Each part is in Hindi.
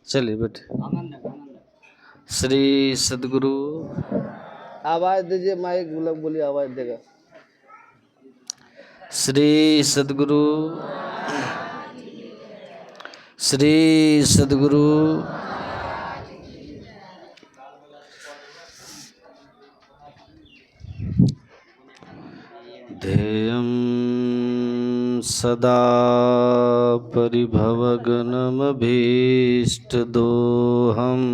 चलिए बेटे। श्री सद्गुरु आवाज दीजिए, माइक बोलिए, आवाज देगा। श्री सद्गुरु, श्री सद्गुरु। ध्येयं सदा परिभवग्नमभीष्टदोहम्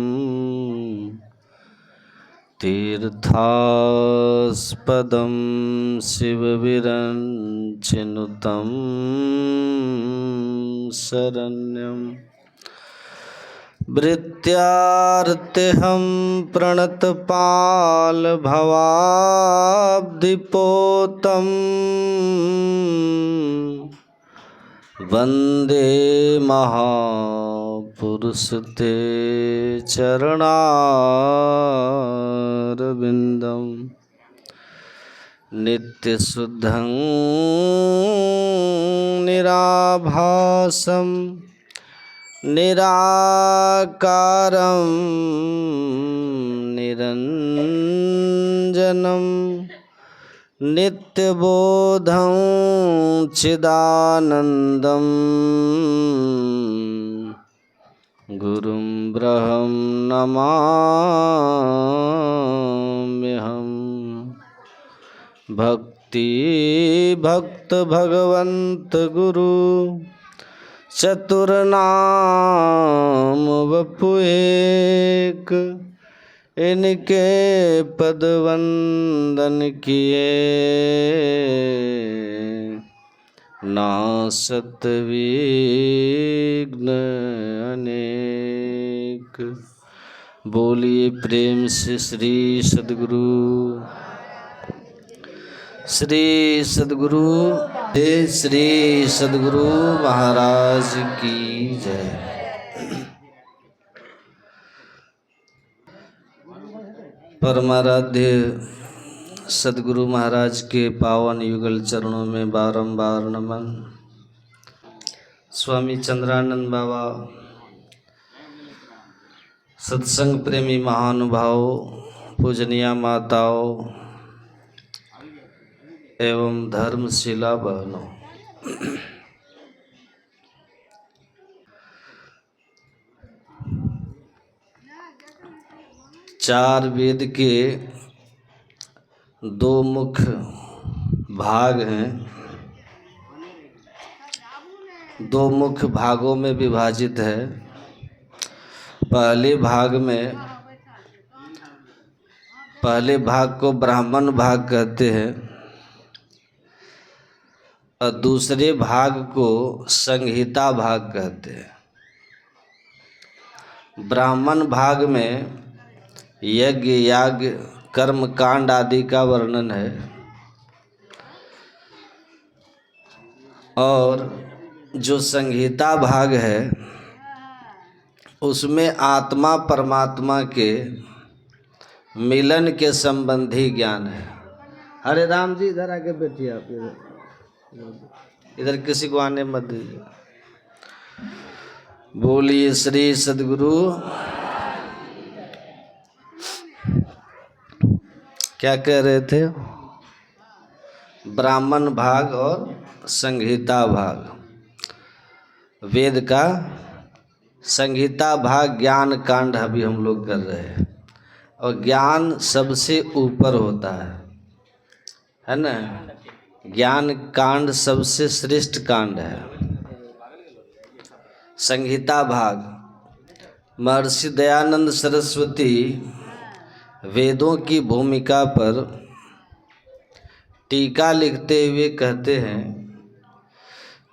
तीर्थास्पदं शिवविरञ्चिनुतं शरण्यं वृत्त्यार्तिहं प्रणतपालभवाब्धिपोतं वन्दे महापुरुषते चरणारविन्दं नित्यशुद्धं निराभासं निराकारं निरञ्जनं नित्यबोधं चिदानन्दं गुरुं ब्रह्मं नमाम्यहम्। भक्ति भक्त भगवंत गुरु चतुर्नाम वपु एक, इनके पद वंदन किए नासत विघ्न अनेक। बोलिए प्रेम से श्री सद्गुरु, श्री सद्गुरु, श्री सद्गुरु महाराज की जय। परमाराध्य सद्गुरु महाराज के पावन युगल चरणों में बारंबार नमन। स्वामी चंद्रानंद बाबा, सत्संग प्रेमी महानुभाव, पूजनीय माताओं एवं धर्मशिला बहनों, चार वेद के दो मुख्य भाग हैं, दो मुख्य भागों में विभाजित है। पहले भाग को ब्राह्मण भाग कहते हैं और दूसरे भाग को संहिता भाग कहते हैं। ब्राह्मण भाग में यज्ञ याग कर्म कांड आदि का वर्णन है और जो संहिता भाग है उसमें आत्मा परमात्मा के मिलन के संबंधी ज्ञान है। हरे राम जी, इधर आके बैठिए, आप इधर किसी को आने मत दीजिए। बोलिए श्री सद्गुरु। क्या कह रहे थे? ब्राह्मण भाग और संहिता भाग। वेद का संहिता भाग ज्ञान कांड अभी हम लोग कर रहे हैं और ज्ञान सबसे ऊपर होता है ना। ज्ञान कांड सबसे श्रेष्ठ कांड है। संहिता भाग महर्षि दयानंद सरस्वती वेदों की भूमिका पर टीका लिखते हुए कहते हैं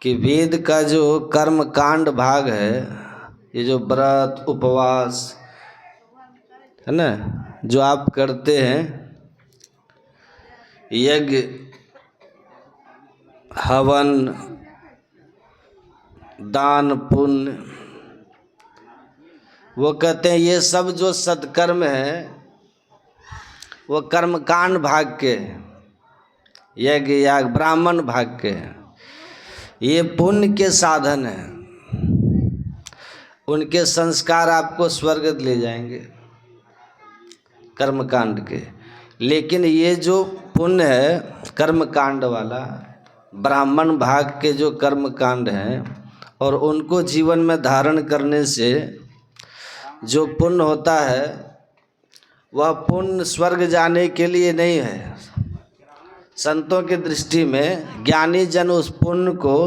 कि वेद का जो कर्म कांड भाग है, ये जो व्रत उपवास है ना, जो आप करते हैं, यज्ञ हवन दान पुण्य, वो कहते हैं ये सब जो सत्कर्म है वो कर्मकांड भाग के, यज्ञ याग ब्राह्मण भाग के, ये पुण्य के साधन है। उनके संस्कार आपको स्वर्ग ले जाएंगे कर्मकांड के। लेकिन ये जो पुण्य है कर्मकांड वाला, ब्राह्मण भाग के जो कर्मकांड हैं, और उनको जीवन में धारण करने से जो पुण्य होता है, वह पुण्य स्वर्ग जाने के लिए नहीं है। संतों की दृष्टि में ज्ञानी जन उस पुण्य को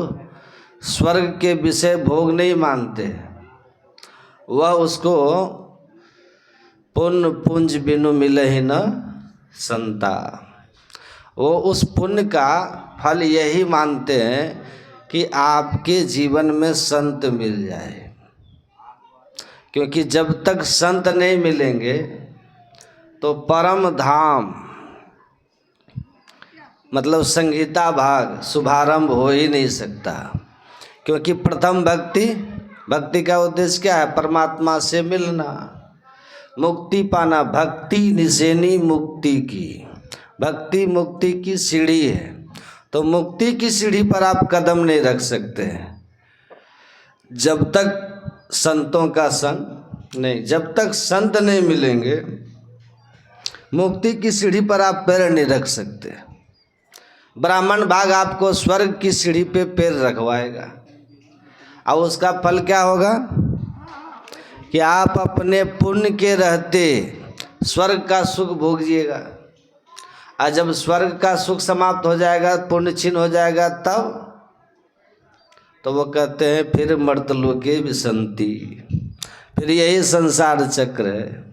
स्वर्ग के विषय भोग नहीं मानते, वह उसको पुण्य पुंज बिनु मिलहि न संता, वो उस पुण्य का फल यही मानते हैं कि आपके जीवन में संत मिल जाए। क्योंकि जब तक संत नहीं मिलेंगे तो परम धाम मतलब संहिता भाग शुभारंभ हो ही नहीं सकता। क्योंकि प्रथम भक्ति का उद्देश्य क्या है? परमात्मा से मिलना, मुक्ति पाना। भक्ति निसेनी मुक्ति की, भक्ति मुक्ति की सीढ़ी है। तो मुक्ति की सीढ़ी पर आप कदम नहीं रख सकते जब तक संतों का संग नहीं, जब तक संत नहीं मिलेंगे मुक्ति की सीढ़ी पर आप पैर नहीं रख सकते। ब्राह्मण भाग आपको स्वर्ग की सीढ़ी पे पैर रखवाएगा, और उसका फल क्या होगा कि आप अपने पुण्य के रहते स्वर्ग का सुख भोगिएगा। और जब स्वर्ग का सुख समाप्त हो जाएगा, पुण्य क्षीण हो जाएगा, तब तो वो कहते हैं फिर मर्तलोके विसंति, फिर यही संसार चक्र है।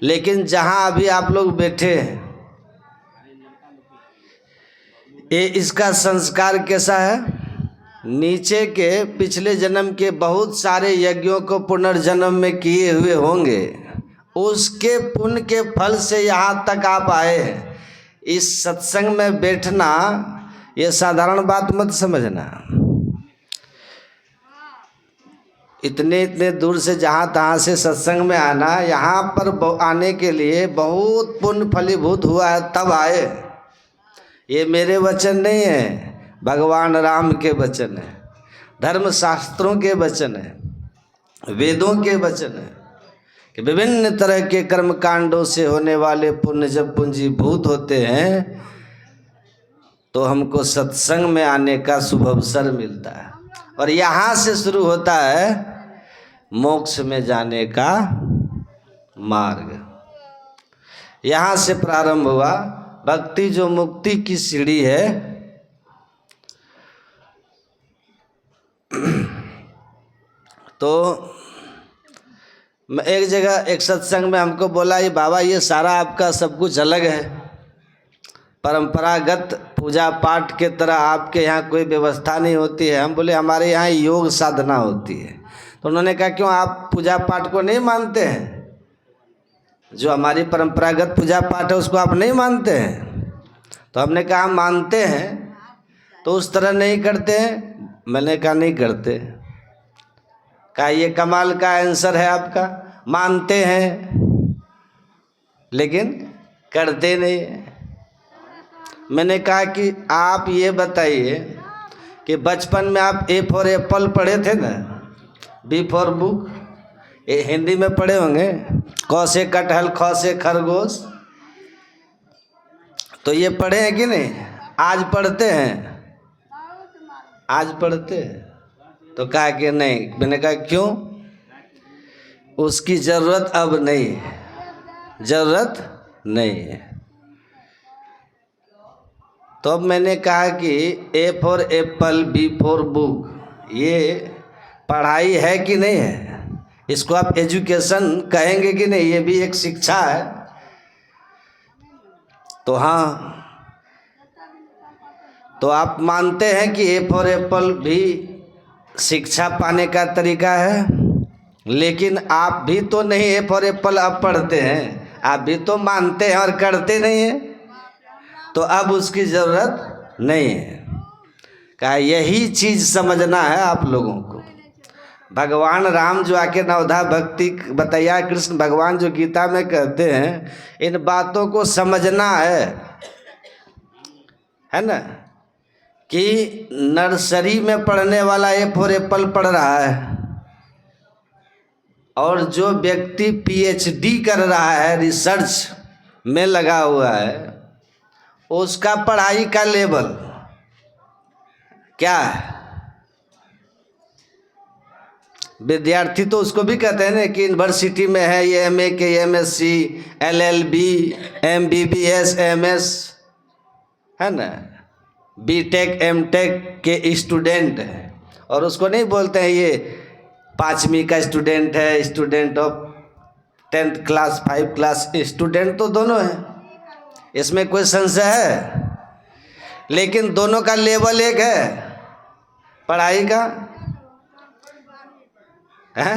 लेकिन जहाँ अभी आप लोग बैठे हैं, ये इसका संस्कार कैसा है? नीचे के पिछले जन्म के बहुत सारे यज्ञों को पुनर्जन्म में किए हुए होंगे, उसके पुण्य के फल से यहाँ तक आप आए हैं। इस सत्संग में बैठना ये साधारण बात मत समझना। इतने दूर से जहाँ तहाँ से सत्संग में आना, यहाँ पर आने के लिए बहुत पुण्य फलीभूत हुआ है तब आए। ये मेरे वचन नहीं है, भगवान राम के वचन है, धर्म शास्त्रों के वचन है, वेदों के वचन है कि विभिन्न तरह के कर्म कांडों से होने वाले पुण्य जब पूंजीभूत होते हैं तो हमको सत्संग में आने का शुभ अवसर मिलता है। और यहाँ से शुरू होता है मोक्ष में जाने का मार्ग। यहाँ से प्रारंभ हुआ भक्ति, जो मुक्ति की सीढ़ी है। तो मैं एक जगह एक सत्संग में हमको बोला, ये बाबा ये सारा आपका सब कुछ अलग है, परंपरागत पूजा पाठ के तरह आपके यहाँ कोई व्यवस्था नहीं होती है। हम बोले हमारे यहाँ योग साधना होती है। तो उन्होंने कहा क्यों आप पूजा पाठ को नहीं मानते हैं? जो हमारी परंपरागत पूजा पाठ है उसको आप नहीं मानते हैं? तो हमने कहा मानते हैं, तो उस तरह नहीं करते हैं। मैंने कहा नहीं करते। कहा ये कमाल का आंसर है आपका, मानते हैं लेकिन करते नहीं हैं। मैंने कहा कि आप ये बताइए कि बचपन में आप ए फॉर एप्पल पढ़े थे ना, बी फॉर बुक, ये हिंदी में पढ़े होंगे, क से कटहल, ख से खरगोश, तो ये पढ़े हैं कि नहीं? आज पढ़ते हैं? आज पढ़ते हैं? तो कहा कि नहीं। मैंने कहा क्यों? उसकी ज़रूरत अब नहीं है, ज़रूरत नहीं है। तो अब मैंने कहा कि A for apple, B for book, ये पढ़ाई है कि नहीं है? इसको आप एजुकेशन कहेंगे कि नहीं? ये भी एक शिक्षा है। तो हाँ, तो आप मानते हैं कि ए फॉर एप्पल भी शिक्षा पाने का तरीका है, लेकिन आप भी तो नहीं ए फॉर एप्पल अब पढ़ते हैं, आप भी तो मानते हैं और करते नहीं हैं। तो अब उसकी ज़रूरत नहीं है। कहा यही चीज़ समझना है आप लोगों को। भगवान राम जो आके नवधा भक्ति बताया, कृष्ण भगवान जो गीता में कहते हैं, इन बातों को समझना है ना। कि नर्सरी में पढ़ने वाला ए फॉर एप्पल पढ़ रहा है, और जो व्यक्ति पीएचडी कर रहा है, रिसर्च में लगा हुआ है, उसका पढ़ाई का लेवल क्या है? विद्यार्थी तो उसको भी कहते हैं ना कि यूनिवर्सिटी में है, ये एमए के, एमएससी, एलएलबी, एमबीबीएस, एमएस, है ना, बीटेक, एमटेक के स्टूडेंट है। और उसको नहीं बोलते हैं ये 5वीं का स्टूडेंट है, student of 10th class, 5 class. Student तो दोनों हैं, इसमें कोई संशय है, लेकिन दोनों का लेवल एक है पढ़ाई का, है?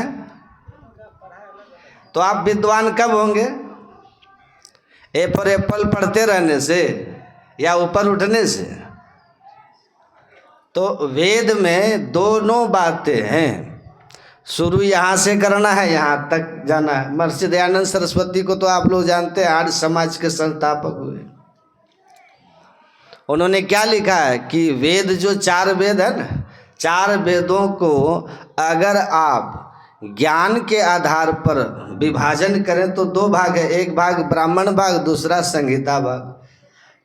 तो आप विद्वान कब होंगे? ए फॉर एप्पल पढ़ते रहने से या ऊपर उठने से? तो वेद में दोनों बातें हैं। शुरू यहाँ से करना है, यहाँ तक जाना है। महर्षि दयानंद सरस्वती को तो आप लोग जानते हैं, आर्य समाज के संस्थापक हुए। उन्होंने क्या लिखा है कि वेद जो 4 वेद है ना, 4 वेदों को अगर आप ज्ञान के आधार पर विभाजन करें तो 2 भाग है, एक भाग ब्राह्मण भाग, दूसरा संहिता भाग।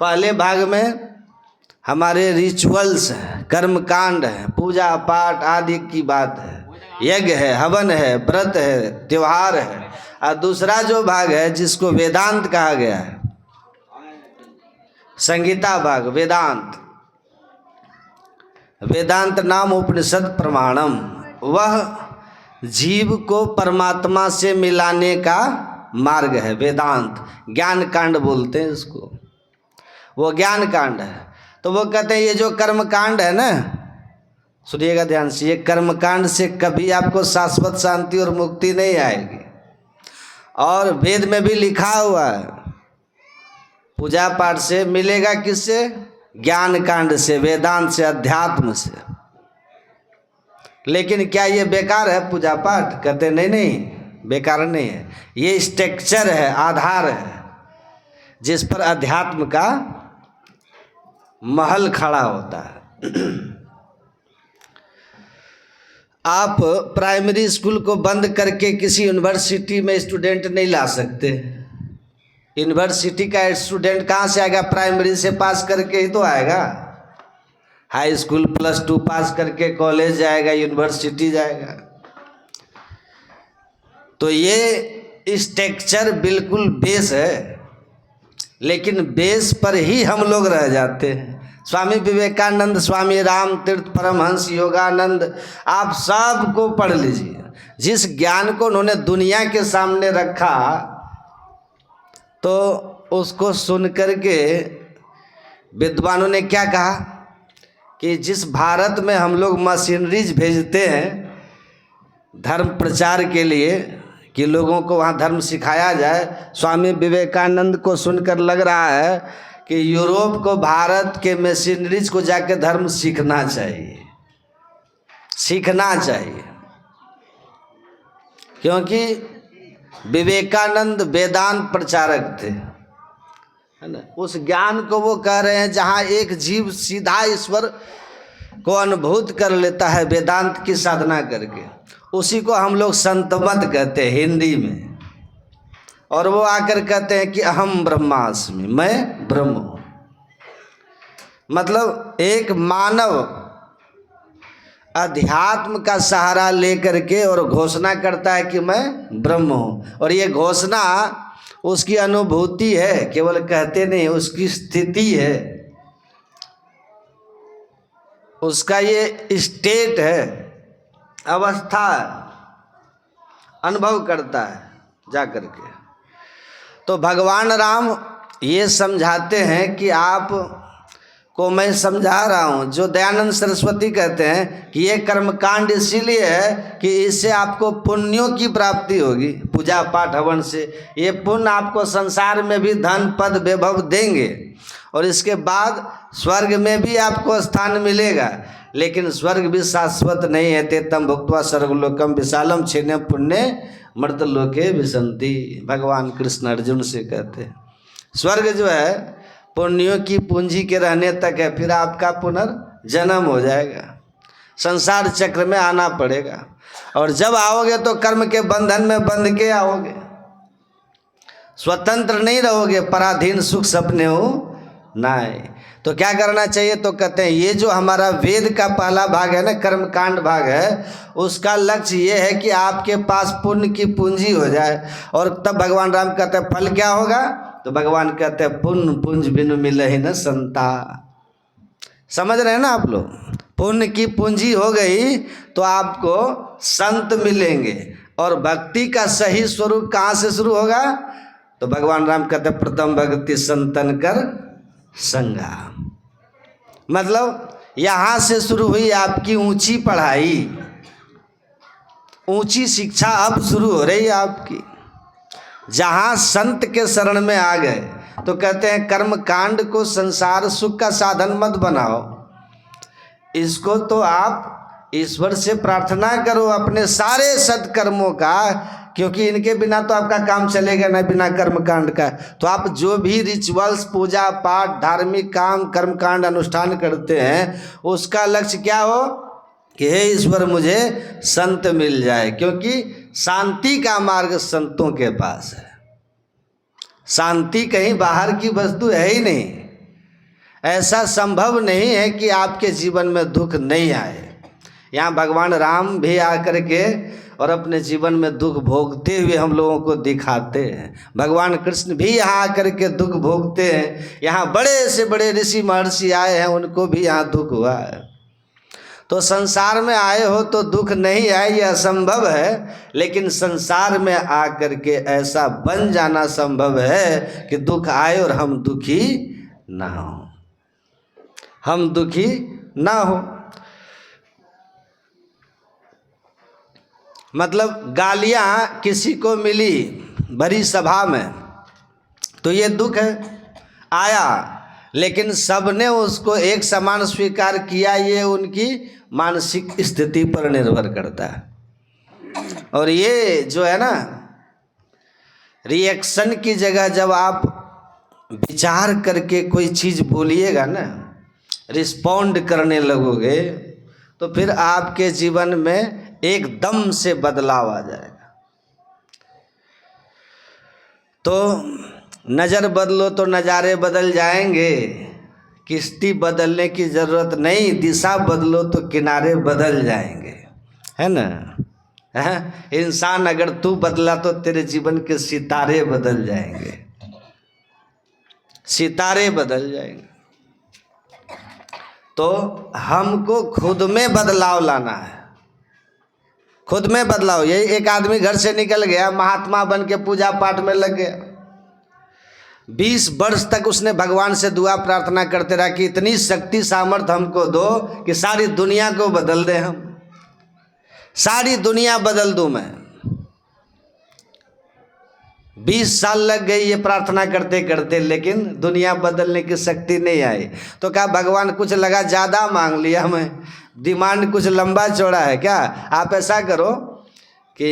पहले भाग में हमारे रिचुअल्स हैं, कर्मकांड है, पूजा पाठ आदि की बात है, यज्ञ है, हवन है, व्रत है, त्योहार है। और दूसरा जो भाग है जिसको वेदांत कहा गया है, संहिता भाग, वेदांत। वेदांत नाम उपनिषद प्रमाणम, वह जीव को परमात्मा से मिलाने का मार्ग है। वेदांत ज्ञान कांड बोलते हैं इसको, वो ज्ञान कांड है। तो वो कहते हैं ये जो कर्म कांड है ना, सुनिएगा ध्यान से, ये कर्म कांड से कभी आपको शाश्वत शांति और मुक्ति नहीं आएगी। और वेद में भी लिखा हुआ है, पूजा पाठ से मिलेगा, किससे? ज्ञान कांड से, वेदांत से, अध्यात्म से। लेकिन क्या ये बेकार है पूजा पाठ? कहते नहीं नहीं, बेकार नहीं है, ये स्ट्रक्चर है, आधार है, जिस पर अध्यात्म का महल खड़ा होता है। आप प्राइमरी स्कूल को बंद करके किसी यूनिवर्सिटी में स्टूडेंट नहीं ला सकते। यूनिवर्सिटी का स्टूडेंट कहाँ से आएगा? प्राइमरी से पास करके ही तो आएगा। हाई स्कूल +2 पास करके कॉलेज जाएगा, यूनिवर्सिटी जाएगा। तो ये स्ट्रक्चर बिल्कुल बेस है, लेकिन बेस पर ही हम लोग रह जाते हैं। स्वामी विवेकानंद, स्वामी राम तीर्थ परमहंस, योगानंद, आप सब को पढ़ लीजिए। जिस ज्ञान को उन्होंने दुनिया के सामने रखा, तो उसको सुन करके विद्वानों ने क्या कहा कि जिस भारत में हम लोग मशीनरीज भेजते हैं धर्म प्रचार के लिए कि लोगों को वहाँ धर्म सिखाया जाए, स्वामी विवेकानंद को सुनकर लग रहा है कि यूरोप को भारत के मशीनरीज को जाके धर्म सीखना चाहिए, सीखना चाहिए। क्योंकि विवेकानंद वेदांत प्रचारक थे, है ना। उस ज्ञान को वो कह रहे हैं जहाँ एक जीव सीधा ईश्वर को अनुभूत कर लेता है वेदांत की साधना करके, उसी को हम लोग संतमत कहते हैं हिंदी में। और वो आकर कहते हैं कि अहम ब्रह्मास्मि, मैं ब्रह्म हूँ। मतलब एक मानव अध्यात्म का सहारा लेकर के और घोषणा करता है कि मैं ब्रह्म हूँ। और ये घोषणा उसकी अनुभूति है, केवल कहते नहीं, उसकी स्थिति है, उसका ये स्टेट है, अवस्था अनुभव करता है जा कर के। तो भगवान राम ये समझाते हैं कि आप को मैं समझा रहा हूँ, जो दयानंद सरस्वती कहते हैं कि ये कर्मकांड इसीलिए है कि इससे आपको पुण्यों की प्राप्ति होगी, पूजा पाठ हवन से। ये पुण्य आपको संसार में भी धन पद वैभव देंगे और इसके बाद स्वर्ग में भी आपको स्थान मिलेगा। लेकिन स्वर्ग भी शाश्वत नहीं है। तेतम भुक्त्वा स्वर्गलोकम विशालम क्षीणे पुण्य मर्तलोके विशन्ति, भगवान कृष्ण अर्जुन से कहते हैं। स्वर्ग जो है पुण्यों की पूंजी के रहने तक है, फिर आपका पुनर्जन्म हो जाएगा, संसार चक्र में आना पड़ेगा। और जब आओगे तो कर्म के बंधन में बंध के आओगे, स्वतंत्र नहीं रहोगे, पराधीन सुख सपने हो नाय। तो क्या करना चाहिए? तो कहते हैं ये जो हमारा वेद का पहला भाग है ना, कर्म कांड भाग है, उसका लक्ष्य ये है कि आपके पास पुण्य की पूंजी हो जाए। और तब भगवान राम कहते हैं फल क्या होगा? तो भगवान कहते हैं पुण्य पुंज बिनु मिले ही न संता। समझ रहे हैं ना आप लोग? पुण्य की पूंजी हो गई तो आपको संत मिलेंगे। और भक्ति का सही स्वरूप कहाँ से शुरू होगा? तो भगवान राम कहते हैं प्रथम भक्ति संतन कर संगा। मतलब यहाँ से शुरू हुई आपकी ऊंची पढ़ाई, ऊंची शिक्षा अब शुरू हो रही है आपकी। जहाँ संत के शरण में आ गए तो कहते हैं कर्म कांड को संसार सुख का साधन मत बनाओ, इसको तो आप ईश्वर से प्रार्थना करो अपने सारे सत्कर्मों का, क्योंकि इनके बिना तो आपका काम चलेगा ना, बिना कर्म कांड का। तो आप जो भी रिचुअल्स, पूजा पाठ, धार्मिक काम, कर्म कांड अनुष्ठान करते हैं, उसका लक्ष्य क्या हो कि हे ईश्वर मुझे संत मिल जाए, क्योंकि शांति का मार्ग संतों के पास है। शांति कहीं बाहर की वस्तु है ही नहीं। ऐसा संभव नहीं है कि आपके जीवन में दुख नहीं आए। यहाँ भगवान राम भी आकर के और अपने जीवन में दुख भोगते हुए हम लोगों को दिखाते हैं। भगवान कृष्ण भी यहाँ आकर के दुख भोगते हैं। यहाँ बड़े से बड़े ऋषि महर्षि आए हैं, उनको भी यहाँ दुख हुआ है। तो संसार में आए हो तो दुख नहीं आए, यह असंभव है। लेकिन संसार में आकर के ऐसा बन जाना संभव है कि दुख आए और हम दुखी ना हो, हम दुखी ना हो। मतलब गालियाँ किसी को मिली बड़ी सभा में तो ये दुख है आया, लेकिन सबने उसको एक समान स्वीकार किया, ये उनकी मानसिक स्थिति पर निर्भर करता है। और ये जो है ना, रिएक्शन की जगह जब आप विचार करके कोई चीज़ बोलिएगा ना, रिस्पॉन्ड करने लगोगे, तो फिर आपके जीवन में एकदम से बदलाव आ जाएगा। तो नज़र बदलो तो नज़ारे बदल जाएंगे, किश्ती बदलने की ज़रूरत नहीं, दिशा बदलो तो किनारे बदल जाएंगे, है ना? है? इंसान अगर तू बदला तो तेरे जीवन के सितारे बदल जाएंगे, सितारे बदल जाएंगे। तो हमको खुद में बदलाव लाना है, खुद में बदलाव। यही एक आदमी घर से निकल गया, महात्मा बन के पूजा पाठ में लग गया। 20 वर्ष तक उसने भगवान से दुआ प्रार्थना करते रहा कि इतनी शक्ति सामर्थ्य हमको दो कि सारी दुनिया को बदल दे, हम सारी दुनिया बदल दूं मैं। 20 साल लग गई ये प्रार्थना करते करते, लेकिन दुनिया बदलने की शक्ति नहीं आई। तो कहा भगवान कुछ लगा ज़्यादा मांग लिया मैं, डिमांड कुछ लंबा चौड़ा है क्या? आप ऐसा करो कि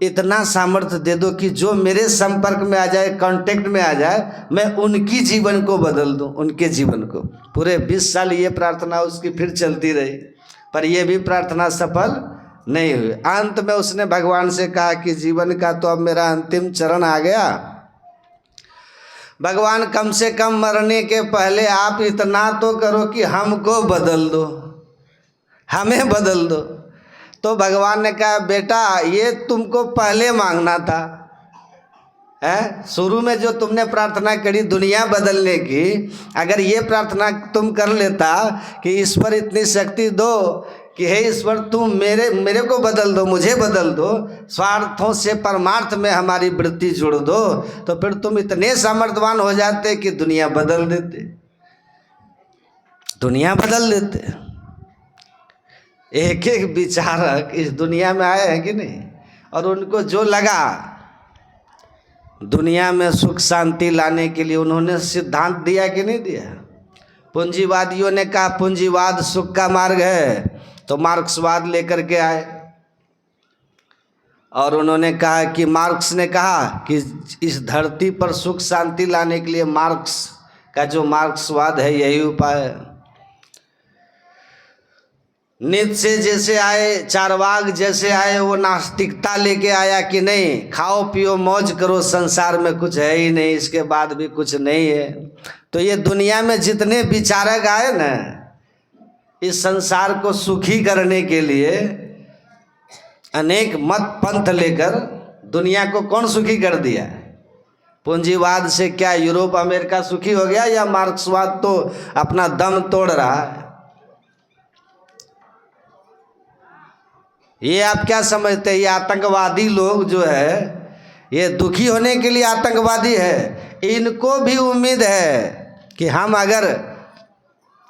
इतना सामर्थ्य दे दो कि जो मेरे संपर्क में आ जाए, कांटेक्ट में आ जाए, मैं उनकी जीवन को बदल दूं, उनके जीवन को। पूरे 20 साल ये प्रार्थना उसकी फिर चलती रही, पर यह भी प्रार्थना सफल नहीं हुई। अंत में उसने भगवान से कहा कि जीवन का तो अब मेरा अंतिम चरण आ गया, भगवान कम से कम मरने के पहले आप इतना तो करो कि हमको बदल दो, हमें बदल दो। तो भगवान ने कहा बेटा ये तुमको पहले मांगना था, है? शुरू में जो तुमने प्रार्थना करी दुनिया बदलने की, अगर ये प्रार्थना तुम कर लेता कि ईश्वर इतनी शक्ति दो कि हे ईश्वर तुम मेरे को बदल दो, मुझे बदल दो, स्वार्थों से परमार्थ में हमारी वृत्ति जुड़ दो, तो फिर तुम इतने सामर्थ्यवान हो जाते कि दुनिया बदल देते, दुनिया बदल देते। एक एक विचारक इस दुनिया में आए हैं कि नहीं, और उनको जो लगा दुनिया में सुख शांति लाने के लिए उन्होंने सिद्धांत दिया कि नहीं दिया। पूंजीवादियों ने कहा पूंजीवाद सुख का मार्ग है, तो मार्क्सवाद लेकर के आए, और उन्होंने कहा कि मार्क्स ने कहा कि इस धरती पर सुख शांति लाने के लिए मार्क्स का जो मार्क्सवाद है यही उपाय है। नित से जैसे आए, चारवाक जैसे आए, वो नास्तिकता लेके आया कि नहीं खाओ पियो मौज करो, संसार में कुछ है ही नहीं, इसके बाद भी कुछ नहीं है। तो ये दुनिया में जितने विचारक आए ना, इस संसार को सुखी करने के लिए अनेक मत पंथ लेकर दुनिया को कौन सुखी कर दिया? पूंजीवाद से क्या यूरोप अमेरिका सुखी हो गया, या मार्क्सवाद तो अपना दम तोड़ रहा है? ये आप क्या समझते हैं? ये आतंकवादी लोग जो है, ये दुखी होने के लिए आतंकवादी है। इनको भी उम्मीद है कि हम अगर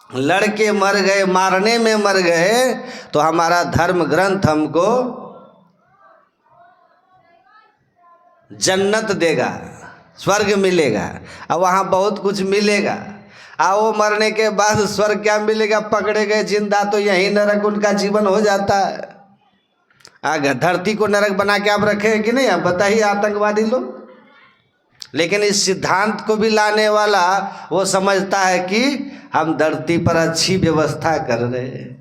लड़के मर गए, मारने में मर गए, तो हमारा धर्म ग्रंथ हमको जन्नत देगा, स्वर्ग मिलेगा, और वहाँ बहुत कुछ मिलेगा। और वो मरने के बाद स्वर्ग क्या मिलेगा? पकड़े गए जिंदा तो यही नरक उनका जीवन हो जाता है। अगर धरती को नरक बना के आप रखे हैं कि नहीं? आप बताइए आतंकवादी लोग। लेकिन इस सिद्धांत को भी लाने वाला वो समझता है कि हम धरती पर अच्छी व्यवस्था कर रहे हैं।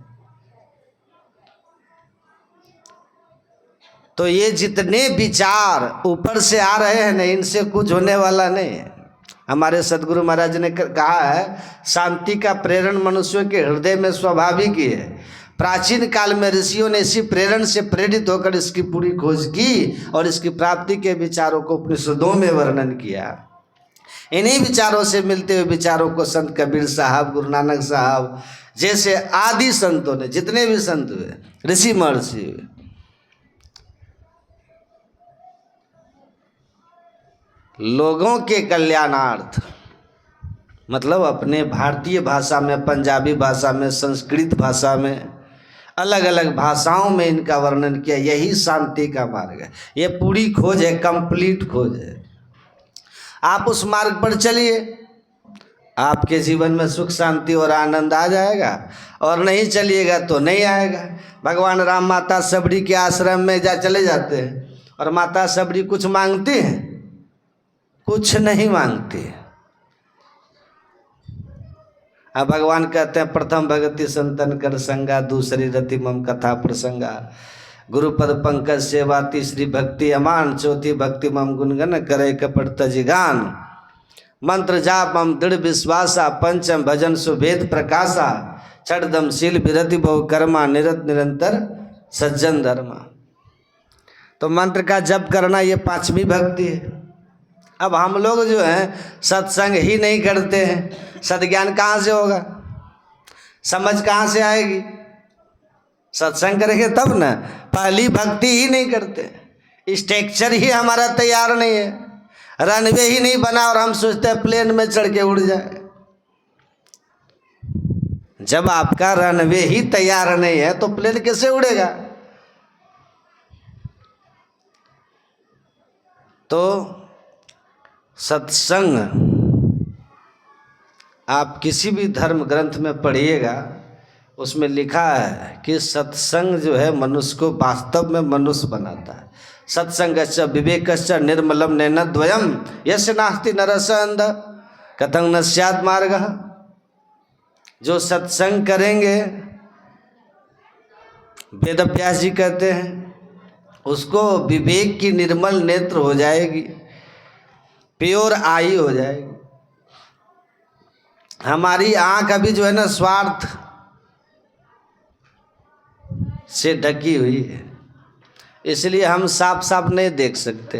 तो ये जितने विचार ऊपर से आ रहे हैं ना, इनसे कुछ होने वाला नहीं है। हमारे सदगुरु महाराज ने कहा है, शांति का प्रेरण मनुष्यों के हृदय में स्वाभाविक ही है। प्राचीन काल में ऋषियों ने इसी प्रेरण से प्रेरित होकर इसकी पूरी खोज की और इसकी प्राप्ति के विचारों को उपनिषदों में वर्णन किया। इन्हीं विचारों से मिलते हुए विचारों को संत कबीर साहब, गुरु नानक साहब जैसे आदि संतों ने, जितने भी संत हुए, ऋषि महर्षि हुए, लोगों के कल्याणार्थ, मतलब अपने भारतीय भाषा में, पंजाबी भाषा में, संस्कृत भाषा में, अलग अलग भाषाओं में इनका वर्णन किया। यही शांति का मार्ग है। ये पूरी खोज है, कंप्लीट खोज है। आप उस मार्ग पर चलिए, आपके जीवन में सुख शांति और आनंद आ जाएगा, और नहीं चलिएगा तो नहीं आएगा। भगवान राम माता सबरी के आश्रम में चले जाते हैं, और माता सबरी कुछ मांगती हैं? कुछ नहीं मांगती। अब भगवान कहते हैं, प्रथम भगति संतन कर संगा, दूसरी रति मम कथा प्रसंगा, गुरुपद पंकज सेवा, तीसरी भक्ति अमान, चौथी भक्ति मम गुणगन करे कपट तजिगान, मंत्र जाप मम दृढ़ विश्वासा, पंचम भजन सुभेद प्रकाशा, छठदम शील विरति बहु कर्मा, निरत निरंतर सज्जन धर्मा। तो मंत्र का जप करना ये पांचवी भक्ति है। अब हम लोग जो हैं सत्संग ही नहीं करते हैं, सद्ज्ञान कहाँ से होगा? समझ कहाँ से आएगी? सत्संग करेंगे तब ना। पहली भक्ति ही नहीं करते, स्ट्रक्चर ही हमारा तैयार नहीं है, रनवे ही नहीं बना, और हम सोचते हैं प्लेन में चढ़ के उड़ जाए। जब आपका रनवे ही तैयार नहीं है तो प्लेन कैसे उड़ेगा? तो सत्संग आप किसी भी धर्म ग्रंथ में पढ़िएगा, उसमें लिखा है कि सत्संग जो है मनुष्य को वास्तव में मनुष्य बनाता है। सत्संगश्च विवेकश्च निर्मलम नैनद्वयम यस्य नास्ति नरस अंध कथं न स्यात् मार्गः। जो सत्संग करेंगे, वेद व्यास जी कहते हैं, उसको विवेक की निर्मल नेत्र हो जाएगी, प्योर आई हो जाएगी। हमारी आंख अभी जो है ना स्वार्थ से ढकी हुई है, इसलिए हम साफ साफ नहीं देख सकते।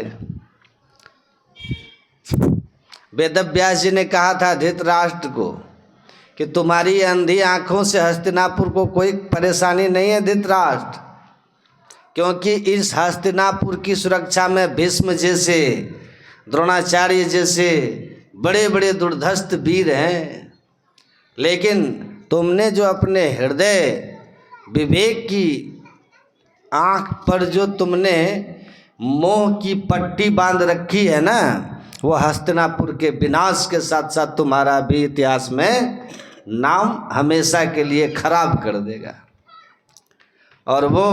वेद व्यास जी ने कहा था धृतराष्ट्र को कि तुम्हारी अंधी आंखों से हस्तिनापुर को कोई परेशानी नहीं है धृतराष्ट्र, क्योंकि इस हस्तिनापुर की सुरक्षा में भीष्म जैसे, द्रोणाचार्य जैसे बड़े बड़े दुर्धर्ष वीर हैं। लेकिन तुमने जो अपने हृदय विवेक की आँख पर जो तुमने मोह की पट्टी बांध रखी है ना, वो हस्तिनापुर के विनाश के साथ साथ तुम्हारा भी इतिहास में नाम हमेशा के लिए खराब कर देगा। और वो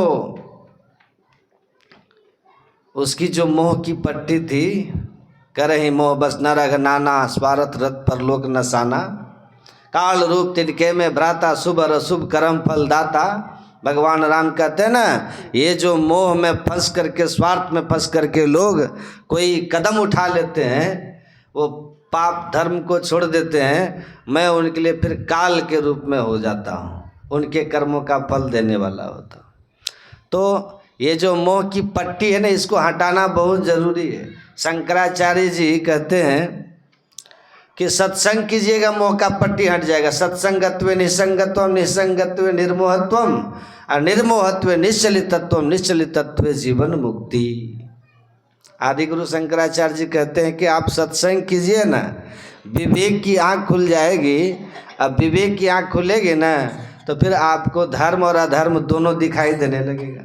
उसकी जो मोह की पट्टी थी, करहि मोह बस न रघ नाना, स्वार्थ रथ पर लोक नसाना, काल रूप तिनके में भ्राता, शुभ और अशुभ कर्म फल दाता, भगवान राम कहते हैं ना, ये जो मोह में फंस करके, स्वार्थ में फंस करके लोग कोई कदम उठा लेते हैं, वो पाप धर्म को छोड़ देते हैं, मैं उनके लिए फिर काल के रूप में हो जाता हूँ, उनके कर्मों का फल देने वाला होता हूँ। तो ये जो मोह की पट्टी है ना, इसको हटाना बहुत ज़रूरी है। शंकराचार्य जी कहते हैं कि सत्संग कीजिएगा, मोह का पट्टी हट जाएगा। सत्संगत्वे निसंगत्वम, निसंगत्वे निर्मोहत्वम, और निर्मोहत्वे निश्चलितत्वम, निश्चलितत्वे जीवन मुक्ति। आदि गुरु शंकराचार्य जी कहते हैं कि आप सत्संग कीजिए ना, विवेक की आँख खुल जाएगी। अब विवेक की आँख खुलेगी ना, तो फिर आपको धर्म और अधर्म दोनों दिखाई देने लगेगा,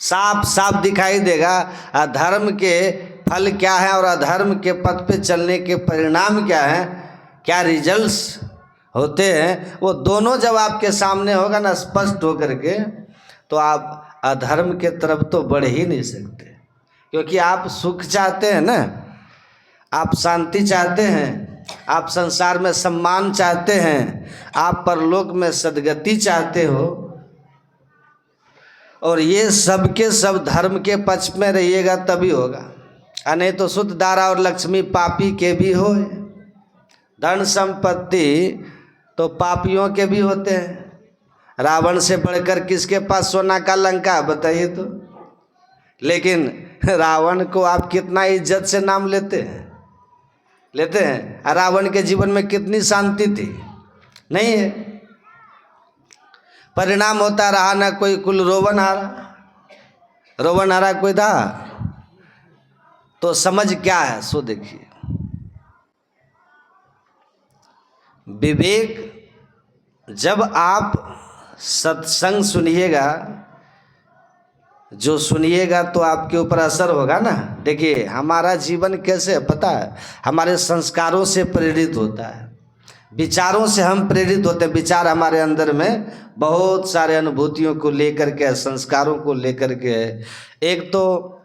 साफ साफ दिखाई देगा। अधर्म के फल क्या है और अधर्म के पथ पे चलने के परिणाम क्या है, क्या रिजल्ट्स होते हैं, वो दोनों जब आपके सामने होगा ना स्पष्ट होकर के, तो आप अधर्म के तरफ तो बढ़ ही नहीं सकते। क्योंकि आप सुख चाहते हैं ना, आप शांति चाहते हैं, आप संसार में सम्मान चाहते हैं, आप परलोक में सद्गति चाहते हो, और ये सब के सब धर्म के पक्ष में रहिएगा तभी होगा। नहीं तो शुद्ध दारा और लक्ष्मी पापी के भी हो, धन संपत्ति तो पापियों के भी होते हैं। रावण से बढ़कर किसके पास सोना का लंका, बताइए तो। लेकिन रावण को आप कितना इज्जत से नाम लेते हैं। रावण के जीवन में कितनी शांति थी, नहीं है। परिणाम होता रहा ना कोई कुल रोवनहारा कोई था। तो समझ क्या है, सो देखिए, विवेक जब आप सत्संग सुनिएगा, जो सुनिएगा तो आपके ऊपर असर होगा ना। देखिए हमारा जीवन कैसे है पता है, हमारे संस्कारों से प्रेरित होता है, विचारों से हम प्रेरित होते हैं। विचार हमारे अंदर में बहुत सारे अनुभूतियों को लेकर के, संस्कारों को लेकर के। एक तो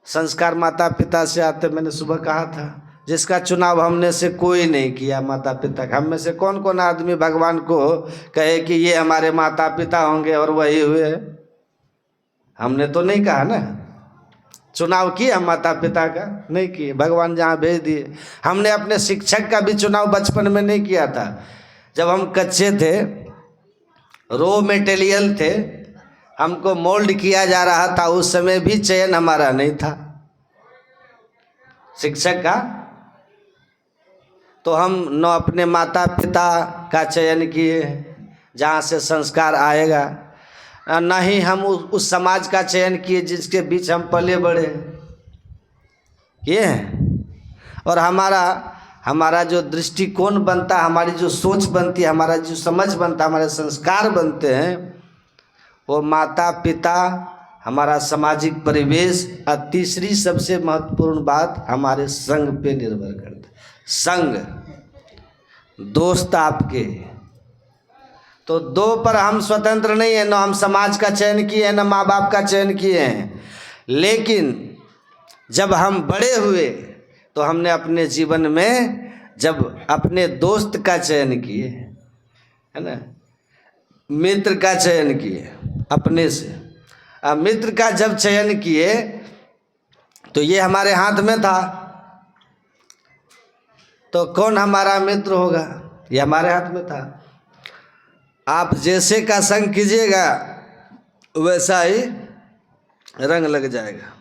संस्कार माता पिता से आते, मैंने सुबह कहा था, जिसका चुनाव हमने से कोई नहीं किया माता पिता का। हम में से कौन कौन आदमी भगवान को कहे कि ये हमारे माता पिता होंगे और वही हुए? हमने तो नहीं कहा ना। चुनाव किया माता पिता का? नहीं किए, भगवान जहाँ भेज दिए। हमने अपने शिक्षक का भी चुनाव बचपन में नहीं किया था। जब हम कच्चे थे, रॉ मटेरियल थे, हमको मोल्ड किया जा रहा था, उस समय भी चयन हमारा नहीं था शिक्षक का। तो हम न अपने माता पिता का चयन किए जहाँ से संस्कार आएगा, न ही हम उस समाज का चयन किए जिसके बीच हम पले बड़े ये हैं। और हमारा जो दृष्टिकोण बनता, हमारी जो सोच बनती है, हमारा जो समझ बनता, हमारे संस्कार बनते हैं, वो माता पिता, हमारा सामाजिक परिवेश, और तीसरी सबसे महत्वपूर्ण बात हमारे संग पे निर्भर करता है। संग, दोस्त आपके। तो दो पर हम स्वतंत्र नहीं है, न हम समाज का चयन किए हैं, न माँ बाप का चयन किए हैं। लेकिन जब हम बड़े हुए तो हमने अपने जीवन में जब अपने दोस्त का चयन किए, है ना, मित्र का चयन किए अपने से। अब मित्र का जब चयन किए तो ये हमारे हाथ में था, तो कौन हमारा मित्र होगा, ये हमारे हाथ में था। आप जैसे का संग कीजिएगा वैसा ही रंग लग जाएगा।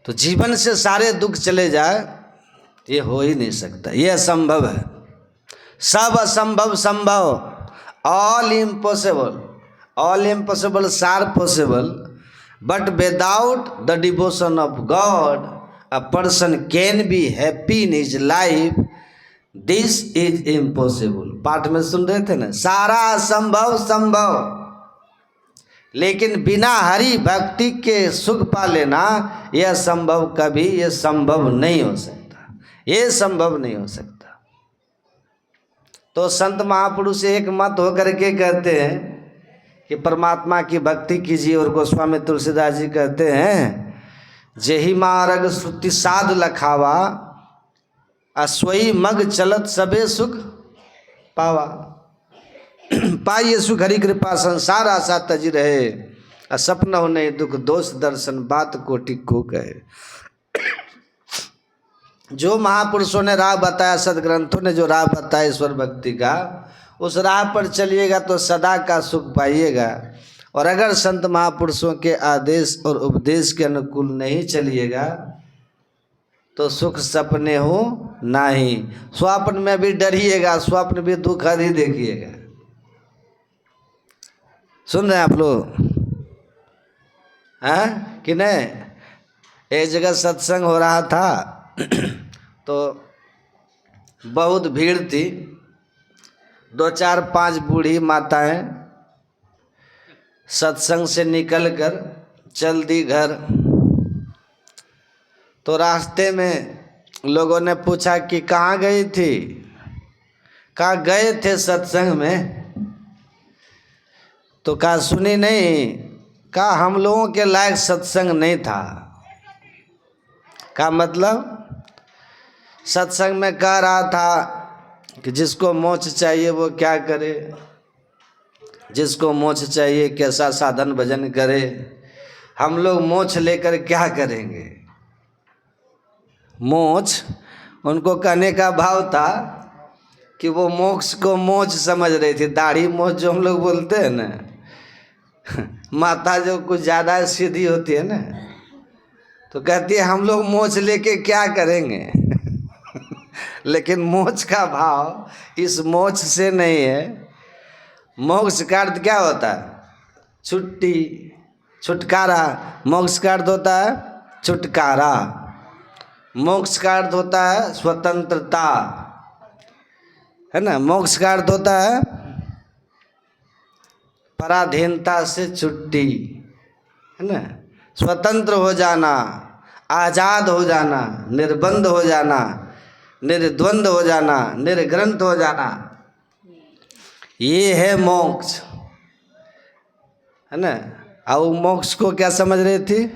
तो जीवन से सारे दुख चले जाए, ये हो ही नहीं सकता, ये असंभव है। सब असंभव संभव, all impossible are possible, but without the devotion of God a person can be happy in his life, this is impossible। पाठ में सुन रहे थे ना, सारा असंभव संभव, लेकिन बिना हरि भक्ति के सुख पा लेना यह संभव, कभी यह संभव नहीं हो सकता, ये संभव नहीं हो सकता। तो संत महापुरुष एक मत होकर के कहते हैं कि परमात्मा की भक्ति कीजिए, और गोस्वामी तुलसीदास जी कहते हैं, जेहि मार्ग श्रुति साध लखावा, असोई मग चलत सबे सुख पावा। पाइए सुख हरि कृपा संसार आशा तजी रहे, असपन हो नहीं दुख दोष दर्शन बात कोटि को कहे। जो महापुरुषों ने राह बताया, सदग्रंथों ने जो राह बताया ईश्वर भक्ति का, उस राह पर चलिएगा तो सदा का सुख पाइएगा। और अगर संत महापुरुषों के आदेश और उपदेश के अनुकूल नहीं चलिएगा तो सुख सपने हो नहीं। स्वप्न में भी डरिएगा, स्वप्न भी दुख ही देखिएगा। सुन रहे हैं आप लोग? हैं कि नहीं? एक जगह सत्संग हो रहा था तो बहुत भीड़ थी। 2 4 5 बूढ़ी माताएं सत्संग से निकलकर चल दी घर। तो रास्ते में लोगों ने पूछा कि कहाँ गई थी? कहाँ गए थे सत्संग में? तो कहा सुनी नहीं। कहा हम लोगों के लायक सत्संग नहीं था। का मतलब सत्संग में कह रहा था कि जिसको मोक्ष चाहिए वो क्या करे, जिसको मोक्ष चाहिए कैसा साधन भजन करे। हम लोग मोक्ष लेकर क्या करेंगे? मोक्ष उनको कहने का भाव था कि वो मोक्ष को मोक्ष समझ रही थी। दाढ़ी मोक्ष जो हम लोग बोलते हैं ना, माता जो कुछ ज़्यादा सीधी होती है ना, तो कहती है हम लोग मोक्ष लेके क्या करेंगे। लेकिन मोक्ष का भाव इस मोक्ष से नहीं है। मोक्ष का अर्थ क्या होता है? छुट्टी, छुटकारा। मोक्ष का अर्थ होता है छुटकारा। मोक्ष का अर्थ होता है स्वतंत्रता, है ना। मोक्ष का अर्थ होता है पराधीनता से छुट्टी, है ना। स्वतंत्र हो जाना, आज़ाद हो जाना, निर्बंध हो जाना, निर्द्वंद हो जाना, निर्ग्रंथ हो जाना, ये है मोक्ष, है ना। और मोक्ष को क्या समझ रही थी?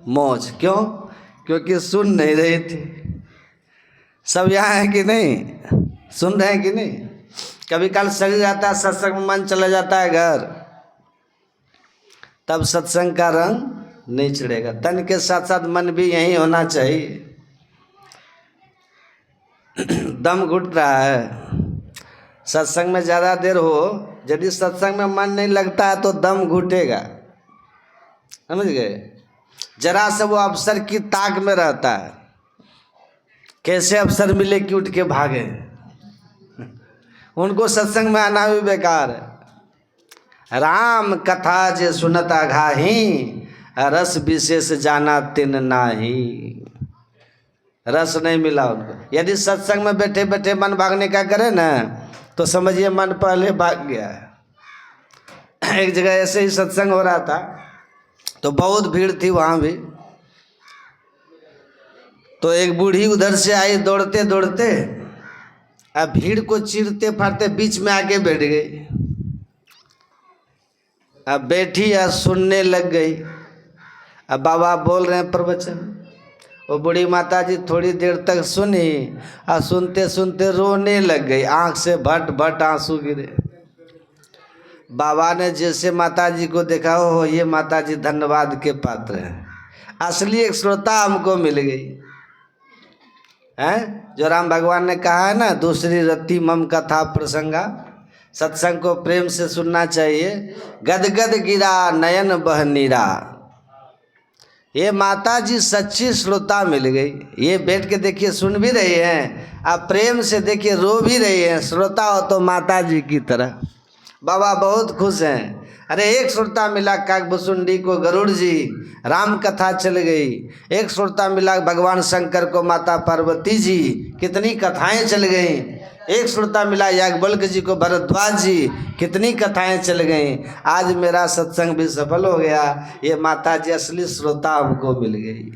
मौज। क्यों? क्योंकि सुन नहीं रही थी। सब यहाँ है कि नहीं? सुन रहे हैं कि नहीं? कभी कल सज जाता है सत्संग में, मन चला जाता है घर, तब सत्संग का रंग नहीं चढ़ेगा। तन के साथ साथ मन भी यही होना चाहिए। दम घुट रहा है सत्संग में ज़्यादा देर हो, यदि सत्संग में मन नहीं लगता है तो दम घुटेगा, समझ गए। जरा से वो अवसर की ताक में रहता है, कैसे अवसर मिले कि उठ के भागे। उनको सत्संग में आना भी बेकार है। राम कथा जे सुनता घाही, रस विशेष जाना तिन नाही। रस नहीं मिला उनको। यदि सत्संग में बैठे बैठे मन भागने का करे ना, तो समझिए मन पहले भाग गया है। एक जगह ऐसे ही सत्संग हो रहा था तो बहुत भीड़ थी वहाँ भी। तो एक बूढ़ी उधर से आई दौड़ते दौड़ते, अब भीड़ को चीरते फाड़ते बीच में आके बैठ गई। अब बैठी या सुनने लग गई। अब बाबा बोल रहे हैं प्रवचन, वो बूढ़ी माता जी थोड़ी देर तक सुनी और सुनते सुनते रोने लग गई। आंख से भट भट आंसू गिरे। बाबा ने जैसे माता जी को देखा, हो ये माता जी धन्यवाद के पात्र हैं, असली एक श्रोता हमको मिल गई हैं। जो राम भगवान ने कहा है ना, दूसरी रत्ती मम कथा प्रसंगा। सत्संग को प्रेम से सुनना चाहिए। गदगद गिरा नयन बह नीरा। ये माता जी सच्ची श्रोता मिल गई। ये बैठ के देखिए सुन भी रही हैं, आप प्रेम से देखिए रो भी रही हैं। श्रोता हो तो माता जी की तरह। बाबा बहुत खुश हैं। अरे एक श्रोता मिला काकभुसुंडी को गरुड़ जी, राम कथा चल गई। एक श्रोता मिला भगवान शंकर को माता पार्वती जी, कितनी कथाएं चल गईं। एक श्रोता मिला याज्ञवल्क्य जी को भरद्वाज जी, कितनी कथाएं चल गईं। आज मेरा सत्संग भी सफल हो गया। ये माता जी असली श्रोता हमको मिल गई।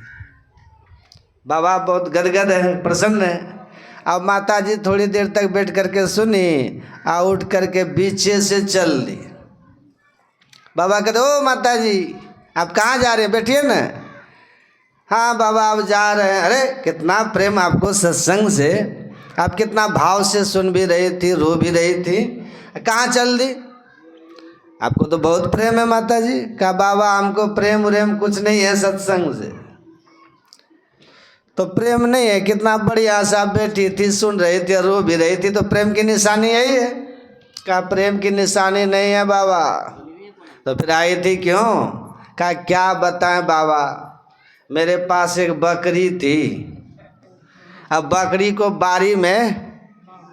बाबा बहुत गदगद है, प्रसन्न है। अब माता जी थोड़ी देर तक बैठ करके सुनी और उठ करके पीछे से चल दी। बाबा कहते ओ माता जी आप कहाँ जा रहे हैं, बैठिए ना। हाँ बाबा आप जा रहे हैं। अरे कितना प्रेम आपको सत्संग से, आप कितना भाव से सुन भी रही थी, रो भी रही थी। कहाँ चल दी? आपको तो बहुत प्रेम है माता जी। कहा बाबा हमको प्रेम उरेम कुछ नहीं है सत्संग से। तो प्रेम नहीं है, कितना बढ़िया सा बैठी थी, सुन रही थी, रो भी रही थी, तो प्रेम की निशानी यही है। कहा प्रेम की निशानी नहीं है बाबा। तो फिर आई थी क्यों? कहा क्या बताएं बाबा, मेरे पास एक बकरी थी। अब बकरी को बारी में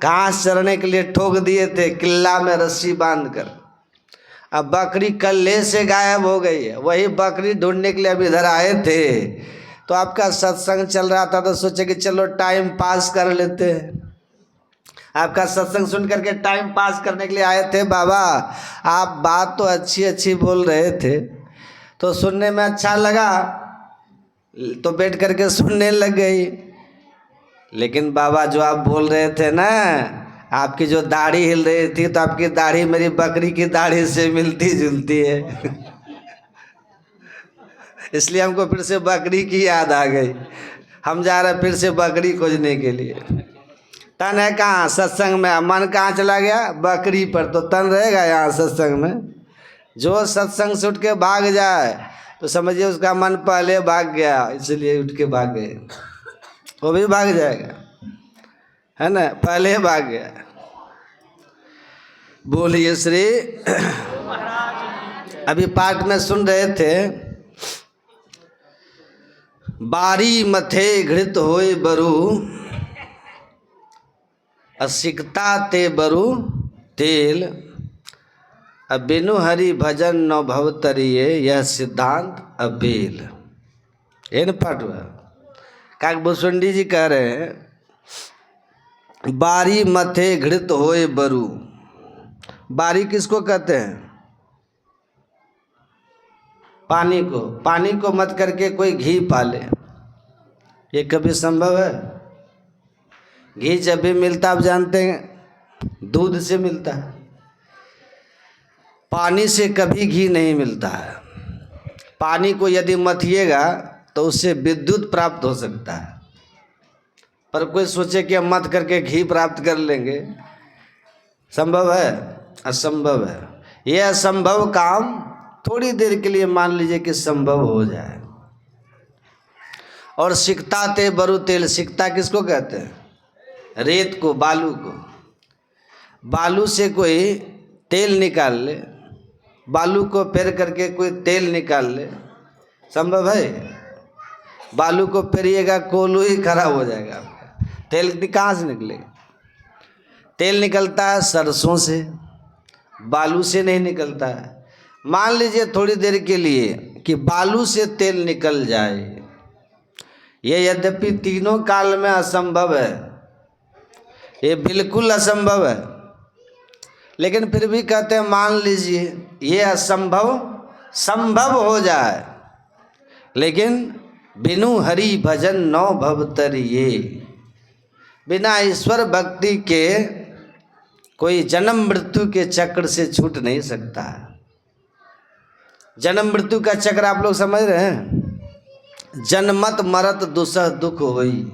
घास चरने के लिए ठोक दिए थे किल्ला में रस्सी बांधकर। अब बकरी कल्ले से गायब हो गई है। वही बकरी ढूंढने के लिए अब इधर आए थे, तो आपका सत्संग चल रहा था तो सोचे कि चलो टाइम पास कर लेते हैं। आपका सत्संग सुन करके टाइम पास करने के लिए आए थे बाबा। आप बात तो अच्छी अच्छी बोल रहे थे, तो सुनने में अच्छा लगा, तो बैठ करके सुनने लग गई। लेकिन बाबा जो आप बोल रहे थे ना, आपकी जो दाढ़ी हिल रही थी, तो आपकी दाढ़ी मेरी बकरी की दाढ़ी से मिलती जुलती है। इसलिए हमको फिर से बकरी की याद आ गई। हम जा रहे फिर से बकरी खोजने के लिए। तन है कहाँ? सत्संग में। मन कहाँ चला गया? बकरी पर। तो तन रहेगा यहाँ सत्संग में? जो सत्संग से उठ के भाग जाए तो समझिए उसका मन पहले भाग गया, इसलिए उठ के भाग गए। वो भी भाग जाएगा, है ना, पहले भाग गया। बोलिए श्री। अभी पाठ में सुन रहे थे, बारी मथे घृत होए बरु, असिकता ते बरु तेल, अब बिनु हरि भजन न भवतरिये, यह सिद्धांत अबेल। ये न पाठ हुआ। काक भुसुंडी जी कह रहे हैं, बारी मथे घृत होए बरु। बारी किसको कहते हैं? पानी को। पानी को मत करके कोई घी पाले, ये कभी संभव है? घी जब भी मिलता आप जानते हैं दूध से मिलता है, पानी से कभी घी नहीं मिलता है। पानी को यदि मथिएगा तो उससे विद्युत प्राप्त हो सकता है, पर कोई सोचे कि हम मत करके घी प्राप्त कर लेंगे, संभव है? असंभव है। यह असंभव काम थोड़ी देर के लिए मान लीजिए कि संभव हो जाए। और सिकता ते बरु तेल। सिकता किसको कहते हैं? रेत को, बालू को। बालू से कोई तेल निकाल ले, बालू को पेर करके कोई तेल निकाल ले, संभव है? बालू को पेरिएगा कोलू ही खराब हो जाएगा आपका। तेल कहाँ से निकलेगा? तेल निकलता है सरसों से, बालू से नहीं निकलता है। मान लीजिए थोड़ी देर के लिए कि बालू से तेल निकल जाए, ये यद्यपि तीनों काल में असंभव है, ये बिल्कुल असंभव है, लेकिन फिर भी कहते हैं मान लीजिए ये असंभव संभव हो जाए, लेकिन बिनु हरि भजन नौ भवतरिये। बिना ईश्वर भक्ति के कोई जन्म मृत्यु के चक्र से छूट नहीं सकता। जन्म मृत्यु का चक्र आप लोग समझ रहे हैं? जन्मत मरत दुसह दुख होई।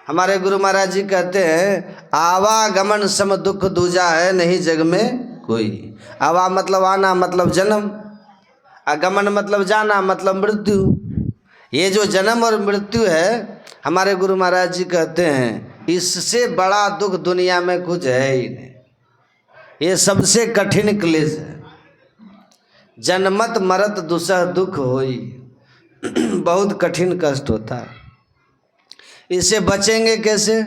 हमारे गुरु महाराज जी कहते हैं, आवागमन सम दुख दूजा है, नहीं जग में कोई। आवा मतलब आना, मतलब जन्म। आगमन मतलब जाना, मतलब मृत्यु। ये जो जन्म और मृत्यु है, हमारे गुरु महाराज जी कहते हैं इससे बड़ा दुख दुनिया में कुछ है ही नहीं। ये सबसे कठिन क्लेश है। जन्मत मरत दुसह दुख होई। बहुत कठिन कष्ट होता है। इससे बचेंगे कैसे?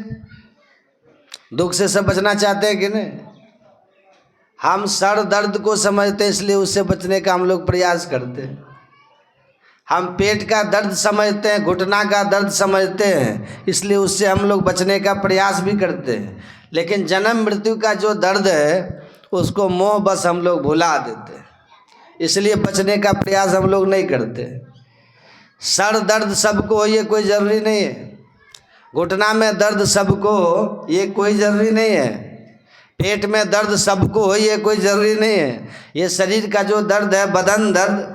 दुख से सब बचना चाहते हैं कि नहीं? हम सर दर्द को समझते हैं, इसलिए उससे बचने का हम लोग प्रयास करते हैं। हम पेट का दर्द समझते हैं, घुटना का दर्द समझते हैं, इसलिए उससे हम लोग बचने का प्रयास भी करते हैं। लेकिन जन्म मृत्यु का जो दर्द है उसको मोह बस हम लोग भुला देते हैं, इसलिए बचने का प्रयास हम लोग नहीं करते। सर दर्द सबको हो ये कोई ज़रूरी नहीं है, घुटना में दर्द सबको हो ये कोई ज़रूरी नहीं है, पेट में दर्द सबको हो ये कोई ज़रूरी नहीं है। ये शरीर का जो दर्द है, बदन दर्द,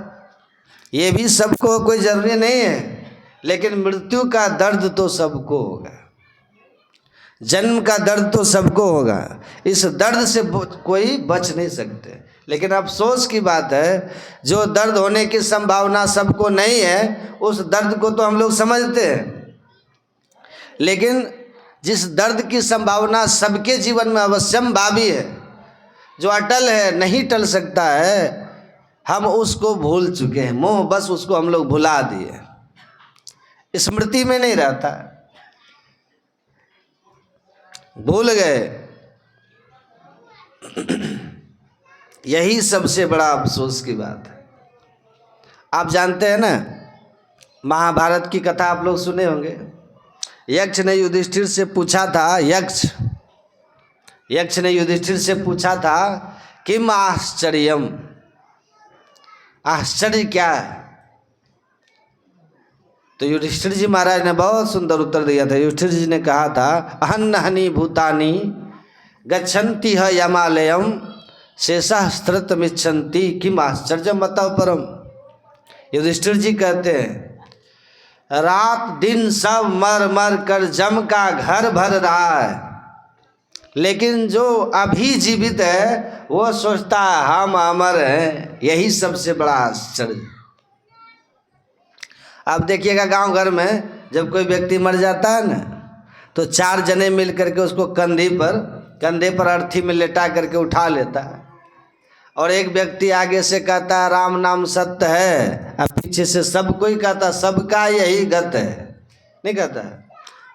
ये भी सबको कोई ज़रूरी नहीं है, लेकिन मृत्यु का दर्द तो सबको होगा। जन्म का दर्द तो सबको होगा, इस दर्द से कोई बच नहीं सकते। लेकिन अफसोस की बात है, जो दर्द होने की संभावना सबको नहीं है, उस दर्द को तो हम लोग समझते हैं। लेकिन जिस दर्द की संभावना सबके जीवन में अवश्यम भावी है, जो अटल है, नहीं टल सकता है, हम उसको भूल चुके हैं। मोह बस उसको हम लोग भुला दिए, स्मृति में नहीं रहता, भूल गए। यही सबसे बड़ा अफसोस की बात है। आप जानते हैं ना, महाभारत की कथा आप लोग सुने होंगे। यक्ष ने युधिष्ठिर से पूछा था, यक्ष ने युधिष्ठिर से पूछा था, किम आश्चर्यम, आश्चर्य क्या है? तो युधिष्ठिर जी महाराज ने बहुत सुंदर उत्तर दिया था। युधिष्ठिर जी ने कहा था, अहन्नहनि भूतानि गच्छन्ति ह यमालयम शेषास्त्रतमिच्छन्ति किम आश्चर्यम अतः परम। युधिष्ठिर जी कहते हैं, रात दिन सब मर मर कर जम का घर भर रहा है, लेकिन जो अभी जीवित है वो सोचता है हम अमर हैं। यही सबसे बड़ा आश्चर्य। आप देखिएगा गांव घर में जब कोई व्यक्ति मर जाता है ना, तो 4 जने मिल करके उसको कंधे पर अर्थी में लेटा करके उठा लेता है, और एक व्यक्ति आगे से कहता है राम नाम सत्य है, और पीछे से सब कोई कहता सबका यही गत है। नहीं कहता है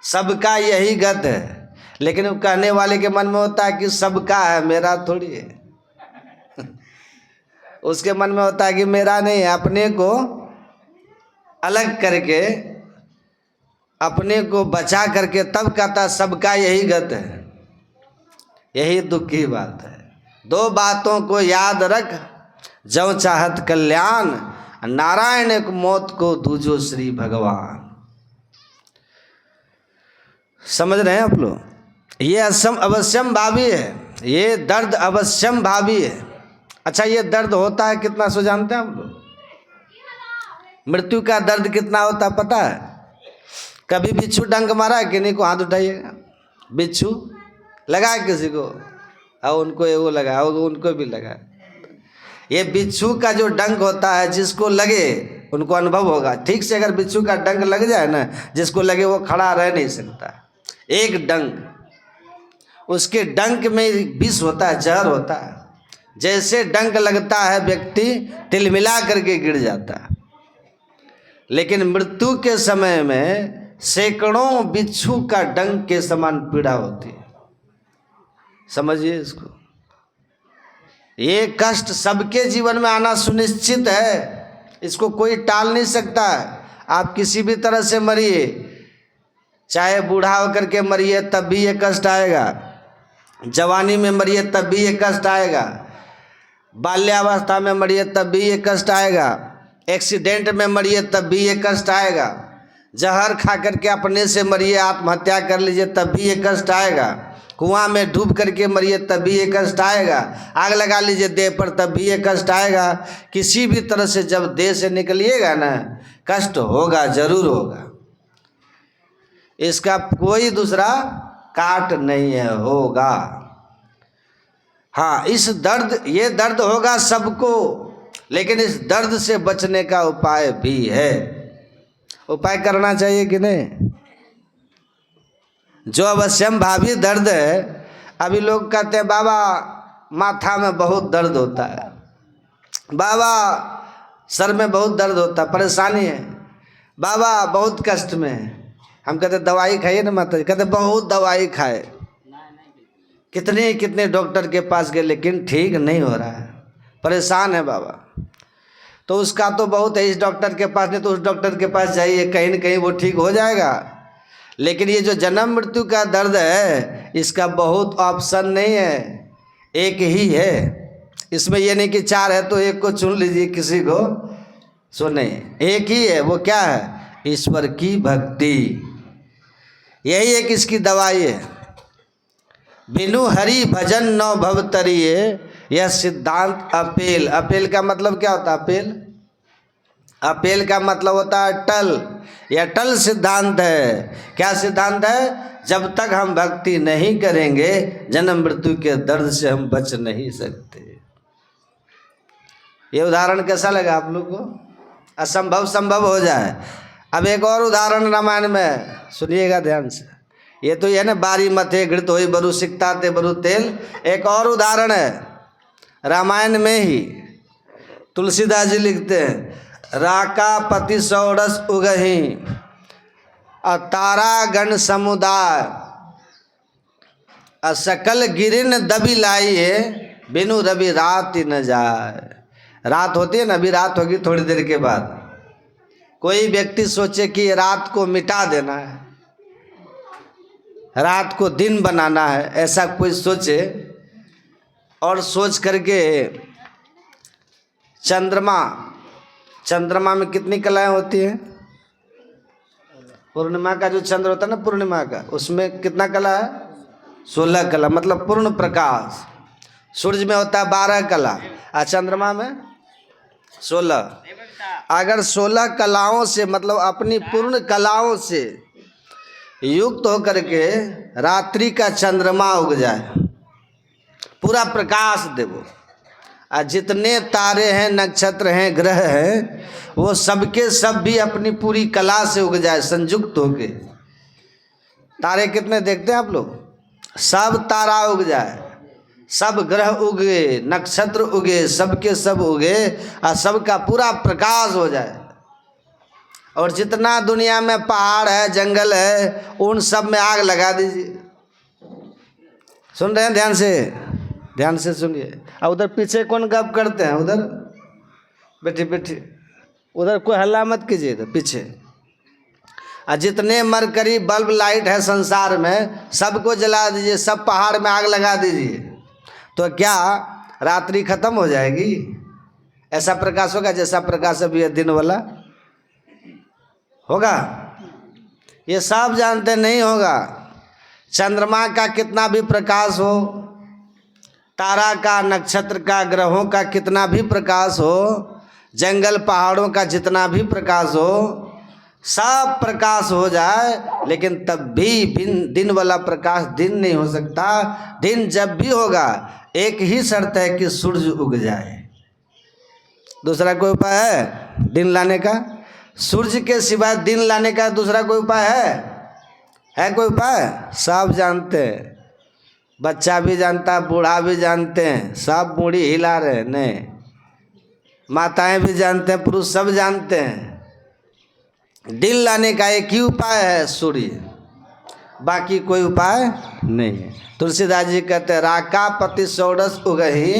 सबका यही गत है, लेकिन वो कहने वाले के मन में होता है कि सबका है, मेरा थोड़ी है। उसके मन में होता है कि मेरा नहीं है, अपने को अलग करके, अपने को बचा करके तब कहता सबका यही गत है। यही दुख की बात है। 2 बातों को याद रख, जौ चाहत कल्याण, नारायण को मौत को दूजो श्री भगवान। समझ रहे हैं आप लोग? ये अवश्यम भावी है, ये दर्द अवश्यम भावी है। अच्छा, ये दर्द होता है कितना सो जानते हैं आप लोग? मृत्यु का दर्द कितना होता है पता है? कभी बिच्छू डंक मारा है कि नहीं? को हाथ उठाइएगा। बिच्छू लगा है किसी को? और उनको वो लगा, और उनको भी लगा। ये बिच्छू का जो डंक होता है, जिसको लगे उनको अनुभव होगा। ठीक से अगर बिच्छू का डंक लग जाए ना, जिसको लगे वो खड़ा रह नहीं सकता। एक डंक, उसके डंक में विष होता है, जहर होता है। जैसे डंक लगता है व्यक्ति तिलमिला करके गिर जाता है। लेकिन मृत्यु के समय में सैकड़ों बिच्छू का डंक के समान पीड़ा होती है। समझिए इसको। ये कष्ट सबके जीवन में आना सुनिश्चित है, इसको कोई टाल नहीं सकता है। आप किसी भी तरह से मरिए, चाहे बूढ़ा होकर के मरिए तब भी ये कष्ट आएगा, जवानी में मरिए तब भी ये कष्ट आएगा, बाल्यावस्था में मरिए तब भी ये कष्ट आएगा, एक्सीडेंट में मरिए तब भी ये कष्ट आएगा, जहर खा करके अपने से मरिए, आत्महत्या कर लीजिए तब भी ये कष्ट आएगा, कुआं में डूब करके मरिए तब भी ये कष्ट आएगा, आग लगा लीजिए देह पर तब भी ये कष्ट आएगा। किसी भी तरह से जब देह से निकलिएगा ना, कष्ट होगा, जरूर होगा। इसका कोई दूसरा काट नहीं है, होगा। हाँ, ये दर्द होगा सबको, लेकिन इस दर्द से बचने का उपाय भी है। उपाय करना चाहिए कि नहीं? जो अवश्यम भावी दर्द है, अभी लोग कहते हैं बाबा माथा में बहुत दर्द होता है, बाबा सर में बहुत दर्द होता है, परेशानी है, बाबा बहुत कष्ट में है। हम कहते दवाई खाइए ना माता जी, कहते बहुत दवाई खाए, कितने डॉक्टर के पास गए लेकिन ठीक नहीं हो रहा है, परेशान है बाबा। तो उसका तो बहुत है, इस डॉक्टर के पास नहीं तो उस डॉक्टर के पास जाइए, कहीं न कहीं वो ठीक हो जाएगा। लेकिन ये जो जन्म मृत्यु का दर्द है, इसका बहुत ऑप्शन नहीं है, एक ही है। इसमें ये नहीं कि 4 है तो एक को चुन लीजिए, किसी को सुने, एक ही है। वो क्या है? ईश्वर की भक्ति। यही एक इसकी दवाई है। बिनु हरि भजन न भवतरिये, यह सिद्धांत अपेल। अपेल का मतलब क्या होता है? अपेल का मतलब होता है टल, ये अटल सिद्धांत है। क्या सिद्धांत है? जब तक हम भक्ति नहीं करेंगे जन्म मृत्यु के दर्द से हम बच नहीं सकते। ये उदाहरण कैसा लगा आप लोग को? असंभव संभव हो जाए। अब एक और उदाहरण रामायण में सुनिएगा ध्यान से। ये तो ये ना बारी मथे घृत होई बरु सिकता ते बरु तेल। एक और उदाहरण है रामायण में ही। तुलसीदास जी लिखते हैं, राका पति सौरस उगही तारा गण समुदाय सकल गिरिन दबी लाइए बिनु रवि रात न जाए। रात होती है ना, अभी रात होगी थोड़ी देर के बाद। कोई व्यक्ति सोचे कि रात को मिटा देना है, रात को दिन बनाना है, ऐसा कोई सोचे और सोच करके चंद्रमा में कितनी कलाएं होती हैं? पूर्णिमा का जो चंद्र होता है ना, पूर्णिमा का, उसमें कितना कला है? 16 कला, मतलब पूर्ण प्रकाश। सूर्य में होता है 12 कला और चंद्रमा में 16। अगर 16 कलाओं से, मतलब अपनी पूर्ण कलाओं से युक्त होकर के रात्रि का चंद्रमा उग जाए, पूरा प्रकाश दे वो, और जितने तारे हैं, नक्षत्र हैं, ग्रह हैं, वो सबके सब भी अपनी पूरी कला से उग जाए, संयुक्त होके। तारे कितने देखते हैं आप लोग? सब तारा उग जाए, सब ग्रह उगे, नक्षत्र उगे, सबके सब उगे और सबका पूरा प्रकाश हो जाए। और जितना दुनिया में पहाड़ है, जंगल है, उन सब में आग लगा दीजिए। सुन रहे हैं? ध्यान से सुनिए। और उधर पीछे कौन गप करते हैं? उधर बैठी उधर कोई हल्ला मत कीजिए, तो पीछे। और जितने मरकरी बल्ब लाइट है संसार में, सबको जला दीजिए, सब पहाड़ में आग लगा दीजिए, तो क्या रात्रि खत्म हो जाएगी? ऐसा प्रकाश होगा जैसा प्रकाश अभी है दिन वाला होगा? ये सब जानते नहीं होगा। चंद्रमा का कितना भी प्रकाश हो, तारा का, नक्षत्र का, ग्रहों का कितना भी प्रकाश हो, जंगल पहाड़ों का जितना भी प्रकाश हो, सब प्रकाश हो जाए, लेकिन तब भी दिन वाला प्रकाश दिन नहीं हो सकता। दिन जब भी होगा, एक ही शर्त है कि सूरज उग जाए। दूसरा कोई उपाय है दिन लाने का? सूरज के सिवाय दिन लाने का दूसरा कोई उपाय है कोई उपाय? सब जानते हैं, बच्चा भी जानता, बूढ़ा भी जानते हैं, सब बूढ़ी हिला रहे, नहीं, माताएं भी जानते हैं, पुरुष सब जानते हैं। दिन लाने का एक ही उपाय है, सूर्य, बाकी कोई उपाय नहीं है। तुलसीदास जी कहते हैं, राका पति सौरस उगही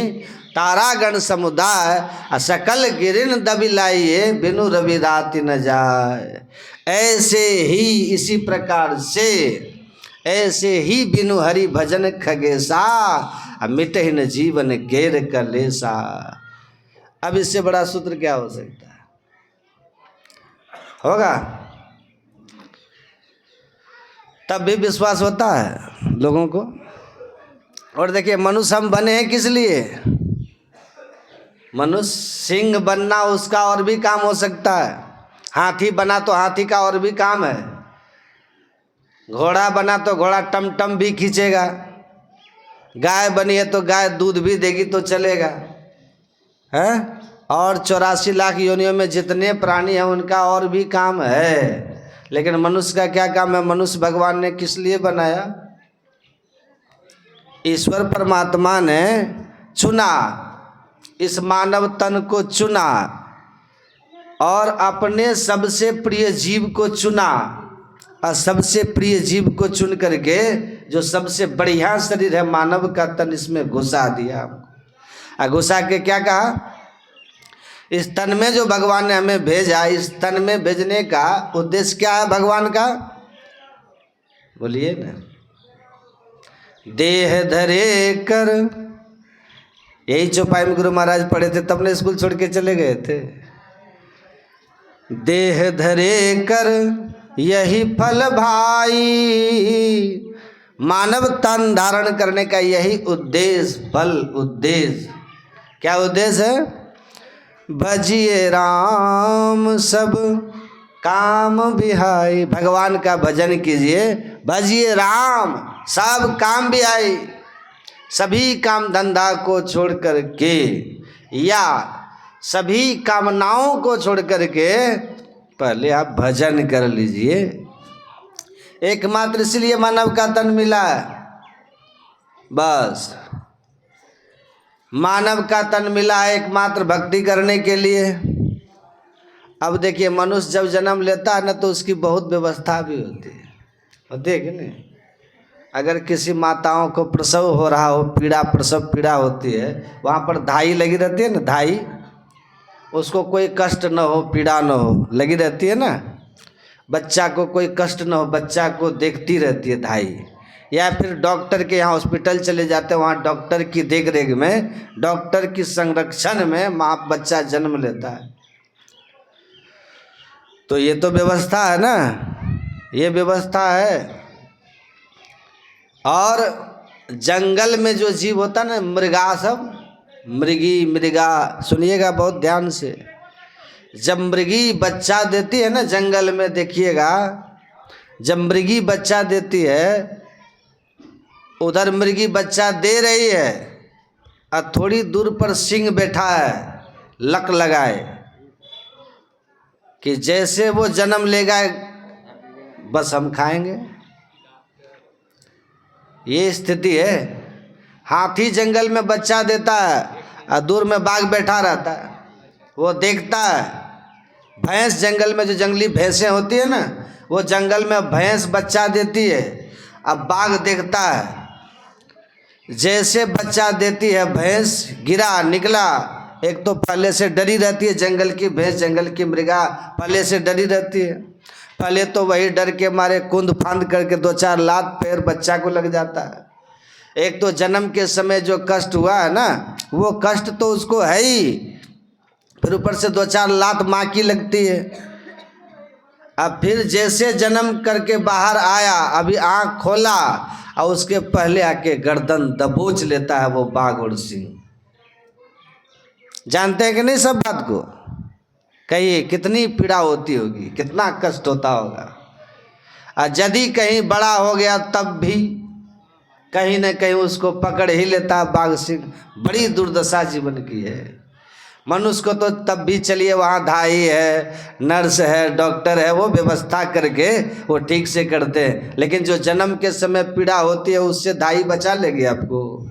तारा गण समुदाय सकल गिरिन दबी लाइए बिनु रवि राति न जाए। ऐसे ही, इसी प्रकार से, ऐसे ही बिनु हरि भजन खगेसा मिटहि न जीवन गेर कलेसा। अब इससे बड़ा सूत्र क्या हो सकता है? होगा? तब भी विश्वास होता है लोगों को। और देखिए, मनुष्य हम बने हैं किस लिए? मनुष्य सिंह बनना उसका और भी काम हो सकता है, हाथी बना तो हाथी का और भी काम है, घोड़ा बना तो घोड़ा टम टम भी खींचेगा, गाय बनी है तो गाय दूध भी देगी तो चलेगा, है? और 84 लाख योनियों में जितने प्राणी हैं उनका और भी काम है। लेकिन मनुष्य का क्या काम है? मनुष्य भगवान ने किस लिए बनाया? ईश्वर परमात्मा ने चुना, इस मानव तन को चुना और अपने सबसे प्रिय जीव को चुना, और सबसे प्रिय जीव को चुन करके जो सबसे बढ़िया शरीर है मानव का तन, इसमें घुसा दिया। और घुसा के क्या कहा? इस तन में जो भगवान ने हमें भेजा, इस तन में भेजने का उद्देश्य क्या है भगवान का? बोलिए ना। देह धरे कर, यही चौपाई में गुरु महाराज पढ़े थे, तब ने स्कूल छोड़ के चले गए थे। देह धरे कर यही फल भाई, मानव तन धारण करने का यही उद्देश्य, फल उद्देश्य। क्या उद्देश्य है? भजिए राम सब काम बिहाई, भगवान का भजन कीजिए, भजिए राम, सब काम बिहाई। सभी काम धंधा को छोड़ कर के या सभी कामनाओं को छोड़ कर के पहले आप भजन कर लीजिए। एकमात्र इसलिए मानव का तन मिला है, बस मानव का तन मिला है एकमात्र भक्ति करने के लिए। अब देखिए मनुष्य जब जन्म लेता है ना तो उसकी बहुत व्यवस्था भी होती है कि नहीं। अगर किसी माताओं को प्रसव हो रहा हो, प्रसव पीड़ा होती है, वहाँ पर धाई लगी रहती है ना, धाई, उसको कोई कष्ट न हो, पीड़ा न हो, लगी रहती है ना। बच्चा को कोई कष्ट न हो, बच्चा को देखती रहती है धाई। या फिर डॉक्टर के यहाँ हॉस्पिटल चले जाते हैं, वहाँ डॉक्टर की देख रेख में, डॉक्टर की संरक्षण में माँ बच्चा जन्म लेता है। तो ये तो व्यवस्था है ना, ये व्यवस्था है। और जंगल में जो जीव होता है ना, मृगा, सब मृगी मृगा, सुनिएगा बहुत ध्यान से। जब मृगी बच्चा देती है ना जंगल में, देखिएगा जब मृगी बच्चा देती है, उधर मृगी बच्चा दे रही है और थोड़ी दूर पर सिंह बैठा है, लक लगाए कि जैसे वो जन्म लेगा बस हम खाएंगे। ये स्थिति है। हाथी जंगल में बच्चा देता है और दूर में बाघ बैठा रहता है, वो देखता है। भैंस जंगल में, जो जंगली भैंसें होती है ना, वो जंगल में भैंस बच्चा देती है, अब बाघ देखता है। जैसे बच्चा देती है भैंस, गिरा निकला, एक तो पहले से डरी रहती है जंगल की भैंस, जंगल की मृगा पहले से डरी रहती है। पहले तो वही डर के मारे कूद फांद करके 2-4 लात पैर बच्चा को लग जाता है। एक तो जन्म के समय जो कष्ट हुआ है ना, वो कष्ट तो उसको है ही, फिर ऊपर से 2-4 लात माँ की लगती है। अब फिर जैसे जन्म करके बाहर आया, अभी आँख खोला और उसके पहले आके गर्दन दबोच लेता है वो बाघ और सिंह। जानते हैं कि नहीं सब बात को? कहिए कितनी पीड़ा होती होगी, कितना कष्ट होता होगा। और यदि कहीं बड़ा हो गया तब भी कहीं न कहीं उसको पकड़ ही लेता बाघ सिंह। बड़ी दुर्दशा जीवन की है। मनुष्य को तो तब भी चलिए वहाँ धाई है, नर्स है, डॉक्टर है, वो व्यवस्था करके वो ठीक से करते हैं। लेकिन जो जन्म के समय पीड़ा होती है उससे धाई बचा लेगी, आपको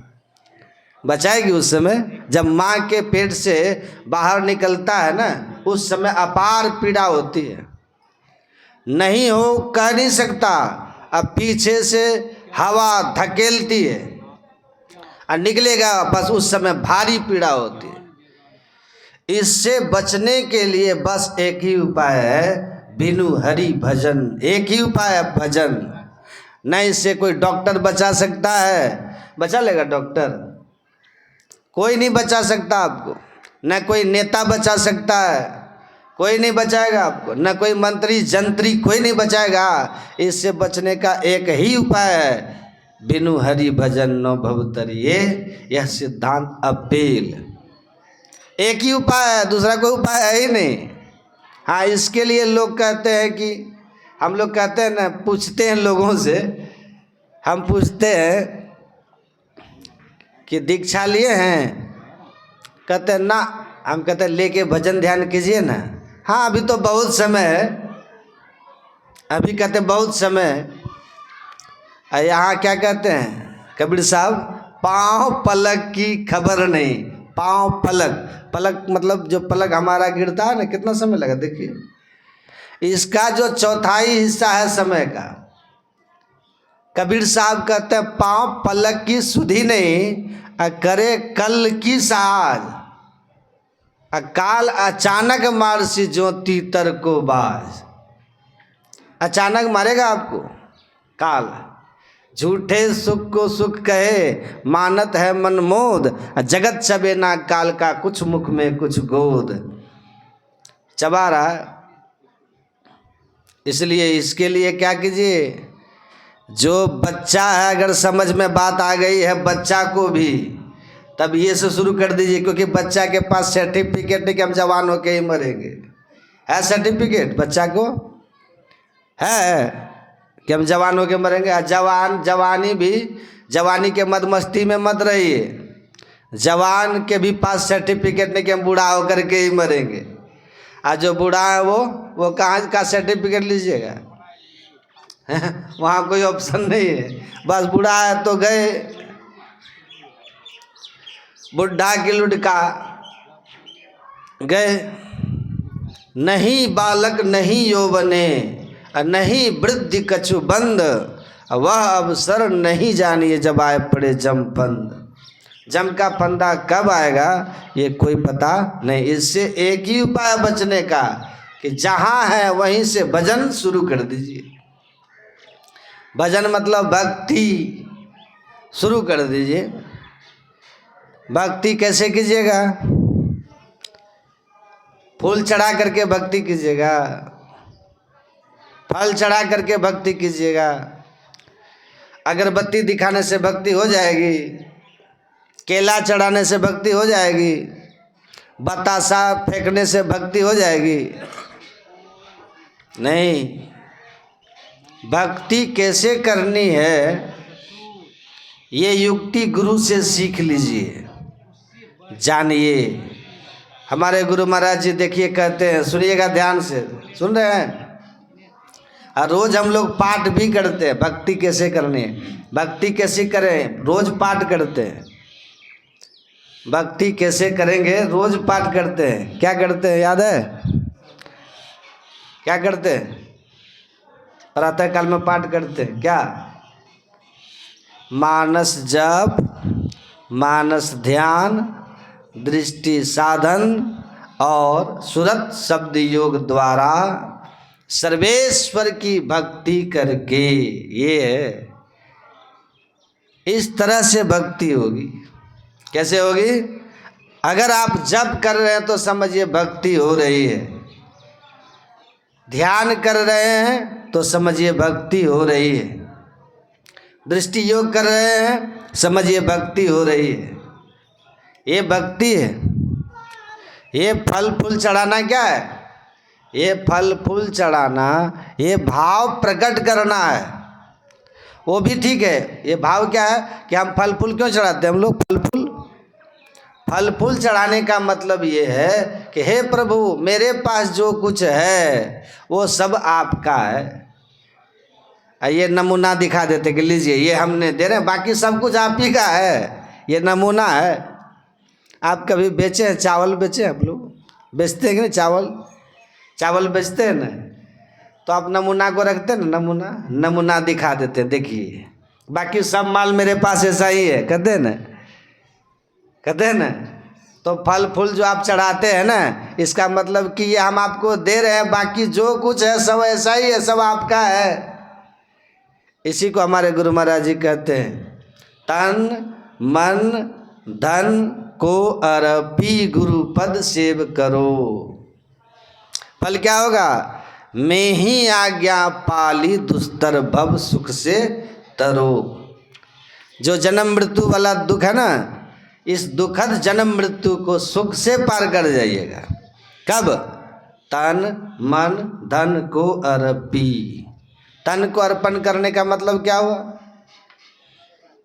बचाएगी। उस समय जब माँ के पेट से बाहर निकलता है ना, उस समय अपार पीड़ा होती है, नहीं हो कह नहीं सकता। अब पीछे से हवा धकेलती है और निकलेगा, बस उस समय भारी पीड़ा होती है। इससे बचने के लिए बस एक ही उपाय है, बिनु हरि भजन। एक ही उपाय है, भजन। नहीं इससे कोई डॉक्टर बचा सकता है? बचा लेगा डॉक्टर? कोई नहीं बचा सकता आपको। न कोई नेता बचा सकता है, कोई नहीं बचाएगा आपको। न कोई मंत्री जंत्री, कोई नहीं बचाएगा। इससे बचने का एक ही उपाय है, बिनु हरि भजन न भवतरिये। यह सिद्धांत अपेल। एक ही उपाय है, दूसरा कोई उपाय है ही नहीं। हाँ, इसके लिए लोग कहते हैं कि, हम लोग कहते हैं ना, पूछते हैं लोगों से, हम पूछते हैं कि दीक्षा लिए हैं? कहते हैं ना। हम कहते हैं लेके भजन ध्यान कीजिए ना। हाँ अभी तो बहुत समय है, अभी कहते बहुत समय है। यहाँ क्या कहते हैं कबीर साहब, पाँव पलक की खबर नहीं। पाँव पलक, पलक मतलब जो पलक हमारा गिरता है ना, कितना समय लगा देखिए, इसका जो चौथाई हिस्सा है समय का। कबीर साहब कहते हैं पाँव पलक की सुधि नहीं, करे कल की साज। अकाल अचानक मारसी जो तीतर को बाज। अचानक मारेगा आपको काल। झूठे सुख को सुख कहे, मानत है मन मोद। जगत चबे ना काल का, कुछ मुख में कुछ गोद। चबा रहा है। इसलिए इसके लिए क्या कीजिए, जो बच्चा है, अगर समझ में बात आ गई है बच्चा को भी, तब ये से शुरू कर दीजिए। क्योंकि बच्चा के पास सर्टिफिकेट है कि हम जवान होके ही मरेंगे, है सर्टिफिकेट बच्चा को? है कि हम जवान होके मरेंगे? जवानी भी, जवानी के मद मस्ती में मत रहिए। जवान के भी पास सर्टिफिकेट नहीं कि हम बूढ़ा होकर के ही मरेंगे। आज जो बूढ़ा है वो कहाँ का सर्टिफिकेट लीजिएगा? वहाँ कोई ऑप्शन नहीं है, बस बूढ़ा है तो गए। बुढ़ा की लुढ़का गए। नहीं बालक नहीं यौवने, नहीं वृद्धि कछु बंद, वह अवसर नहीं जानिए जब आए पड़े जम फंद। जम का फंदा कब आएगा ये कोई पता नहीं। इससे एक ही उपाय बचने का कि जहाँ है वहीं से भजन शुरू कर दीजिए। भजन मतलब भक्ति शुरू कर दीजिए। भक्ति कैसे कीजिएगा? फूल चढ़ा करके भक्ति कीजिएगा, फल चढ़ा करके भक्ति कीजिएगा, अगरबत्ती दिखाने से भक्ति हो जाएगी, केला चढ़ाने से भक्ति हो जाएगी, बतासा फेंकने से भक्ति हो जाएगी? नहीं। भक्ति कैसे करनी है ये युक्ति गुरु से सीख लीजिए, जानिए। हमारे गुरु महाराज जी देखिए कहते हैं, सुनिएगा ध्यान से, सुन रहे हैं? और रोज हम लोग पाठ भी करते हैं, भक्ति कैसे करनी है, भक्ति कैसे करें, रोज पाठ करते हैं। भक्ति कैसे करेंगे? रोज पाठ करते हैं। क्या करते हैं याद है? क्या करते हैं? प्रातः काल में पाठ करते हैं क्या? मानस जप, मानस ध्यान, दृष्टि साधन और सुरत शब्द योग द्वारा सर्वेश्वर की भक्ति करके, ये है। इस तरह से भक्ति होगी। कैसे होगी? अगर आप जप कर रहे हैं तो समझिए भक्ति हो रही है, ध्यान कर रहे हैं तो समझिए भक्ति हो रही है, दृष्टि योग कर रहे हैं समझिए भक्ति हो रही है। ये भक्ति है। ये फल फूल चढ़ाना क्या है? ये फल फूल चढ़ाना, ये भाव प्रकट करना है, वो भी ठीक है। ये भाव क्या है कि हम फल फूल क्यों चढ़ाते हैं? हम लोग फल फूल चढ़ाने का मतलब ये है कि हे प्रभु, मेरे पास जो कुछ है वो सब आपका है। ये नमूना दिखा देते कि लीजिए ये हमने दे रहे हैं, बाकी सब कुछ आप ही का है। ये नमूना है। आप कभी बेचे हैं? चावल बेचे? हम लोग बेचते हैं कि नहीं? चावल बेचते हैं ना, तो आप नमूना को रखते हैं ना, नमूना दिखा देते हैं, देखिए बाकी सब माल मेरे पास ऐसा ही है, कहते हैं ना। तो फल फूल जो आप चढ़ाते हैं ना, इसका मतलब कि ये हम आपको दे रहे हैं, बाकी जो कुछ है सब ऐसा ही है, सब आपका है। इसी को हमारे गुरु महाराज जी कहते हैं, तन मन धन को अर्पी गुरु पद सेव करो। फल क्या होगा? मैं ही आज्ञा पाली दुस्तर भव सुख से तरो। जो जन्म मृत्यु वाला दुख है ना, इस दुखद जन्म मृत्यु को सुख से पार कर जाइएगा। कब? तन मन धन को अर्पी। तन को अर्पण करने का मतलब क्या हुआ?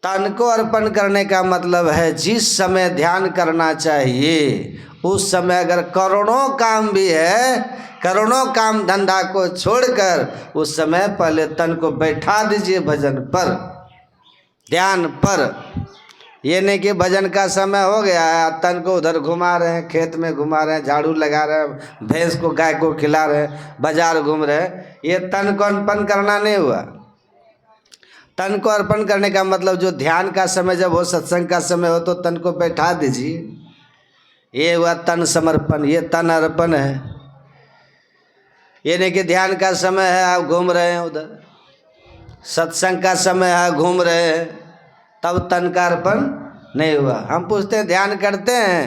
तन को अर्पण करने का मतलब है जिस समय ध्यान करना चाहिए उस समय अगर करोड़ों काम भी है, करोड़ों काम धंधा को छोड़कर उस समय पहले तन को बैठा दीजिए भजन पर, ध्यान पर। ये नहीं कि भजन का समय हो गया है, तन को उधर घुमा रहे हैं, खेत में घुमा रहे हैं, झाड़ू लगा रहे हैं, भैंस को गाय को खिला रहे हैं, बाजार घूम रहे हैं। ये तन को अर्पण करना नहीं हुआ। तन को अर्पण करने का मतलब जो ध्यान का समय जब हो, सत्संग का समय हो, तो तन को बैठा दीजिए। ये हुआ तन समर्पण, ये तन अर्पण है। ये नहीं कि ध्यान का समय है आप घूम रहे हैं उधर, सत्संग का समय है घूम रहे हैं, तब तन का अर्पण नहीं हुआ। हम पूछते हैं ध्यान करते हैं?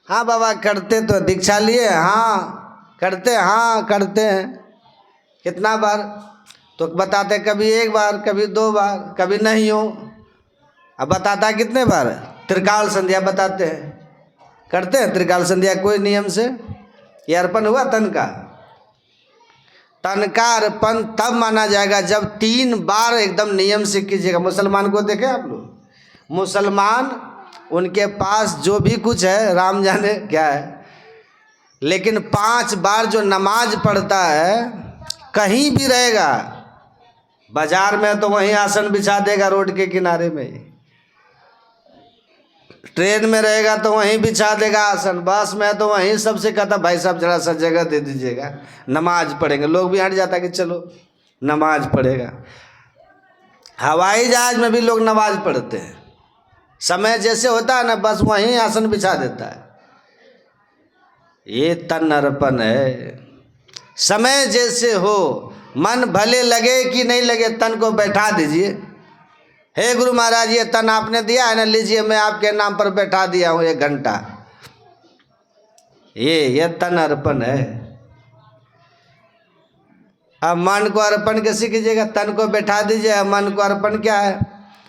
हाँ बाबा करते। तो दीक्षा लिए? हाँ करते हैं। हाँ करते हैं। कितना बार? तो बताते कभी एक बार, कभी 2 बार, कभी नहीं हो। अब बताता कितने बार? त्रिकाल संध्या बताते हैं, करते हैं त्रिकाल संध्या कोई नियम से। ये अर्पण हुआ तन का? तन का अर्पण तब माना जाएगा जब 3 बार एकदम नियम से कीजिएगा। मुसलमान को देखें आप लोग, मुसलमान उनके पास जो भी कुछ है राम जाने क्या है, लेकिन 5 बार जो नमाज पढ़ता है, कहीं भी रहेगा, बाजार में तो वहीं आसन बिछा देगा रोड के किनारे में, ट्रेन में रहेगा तो वहीं बिछा देगा आसन, बस में तो वहीं सबसे कहता भाई साहब जरा सा जगह दे दीजिएगा, नमाज पढ़ेंगे। लोग भी हट जाता कि चलो नमाज पढ़ेगा। हवाई जहाज में भी लोग नमाज पढ़ते हैं, समय जैसे होता है ना बस वहीं आसन बिछा देता है। ये तन अर्पण है। समय जैसे हो, मन भले लगे कि नहीं लगे, तन को बैठा दीजिए। हे गुरु महाराज ये तन आपने दिया है ना, लीजिए मैं आपके नाम पर बैठा दिया हूँ 1 घंटा। ये तन अर्पण है। अब मन को अर्पण कैसे कीजिएगा? तन को बैठा दीजिए। मन को अर्पण क्या है?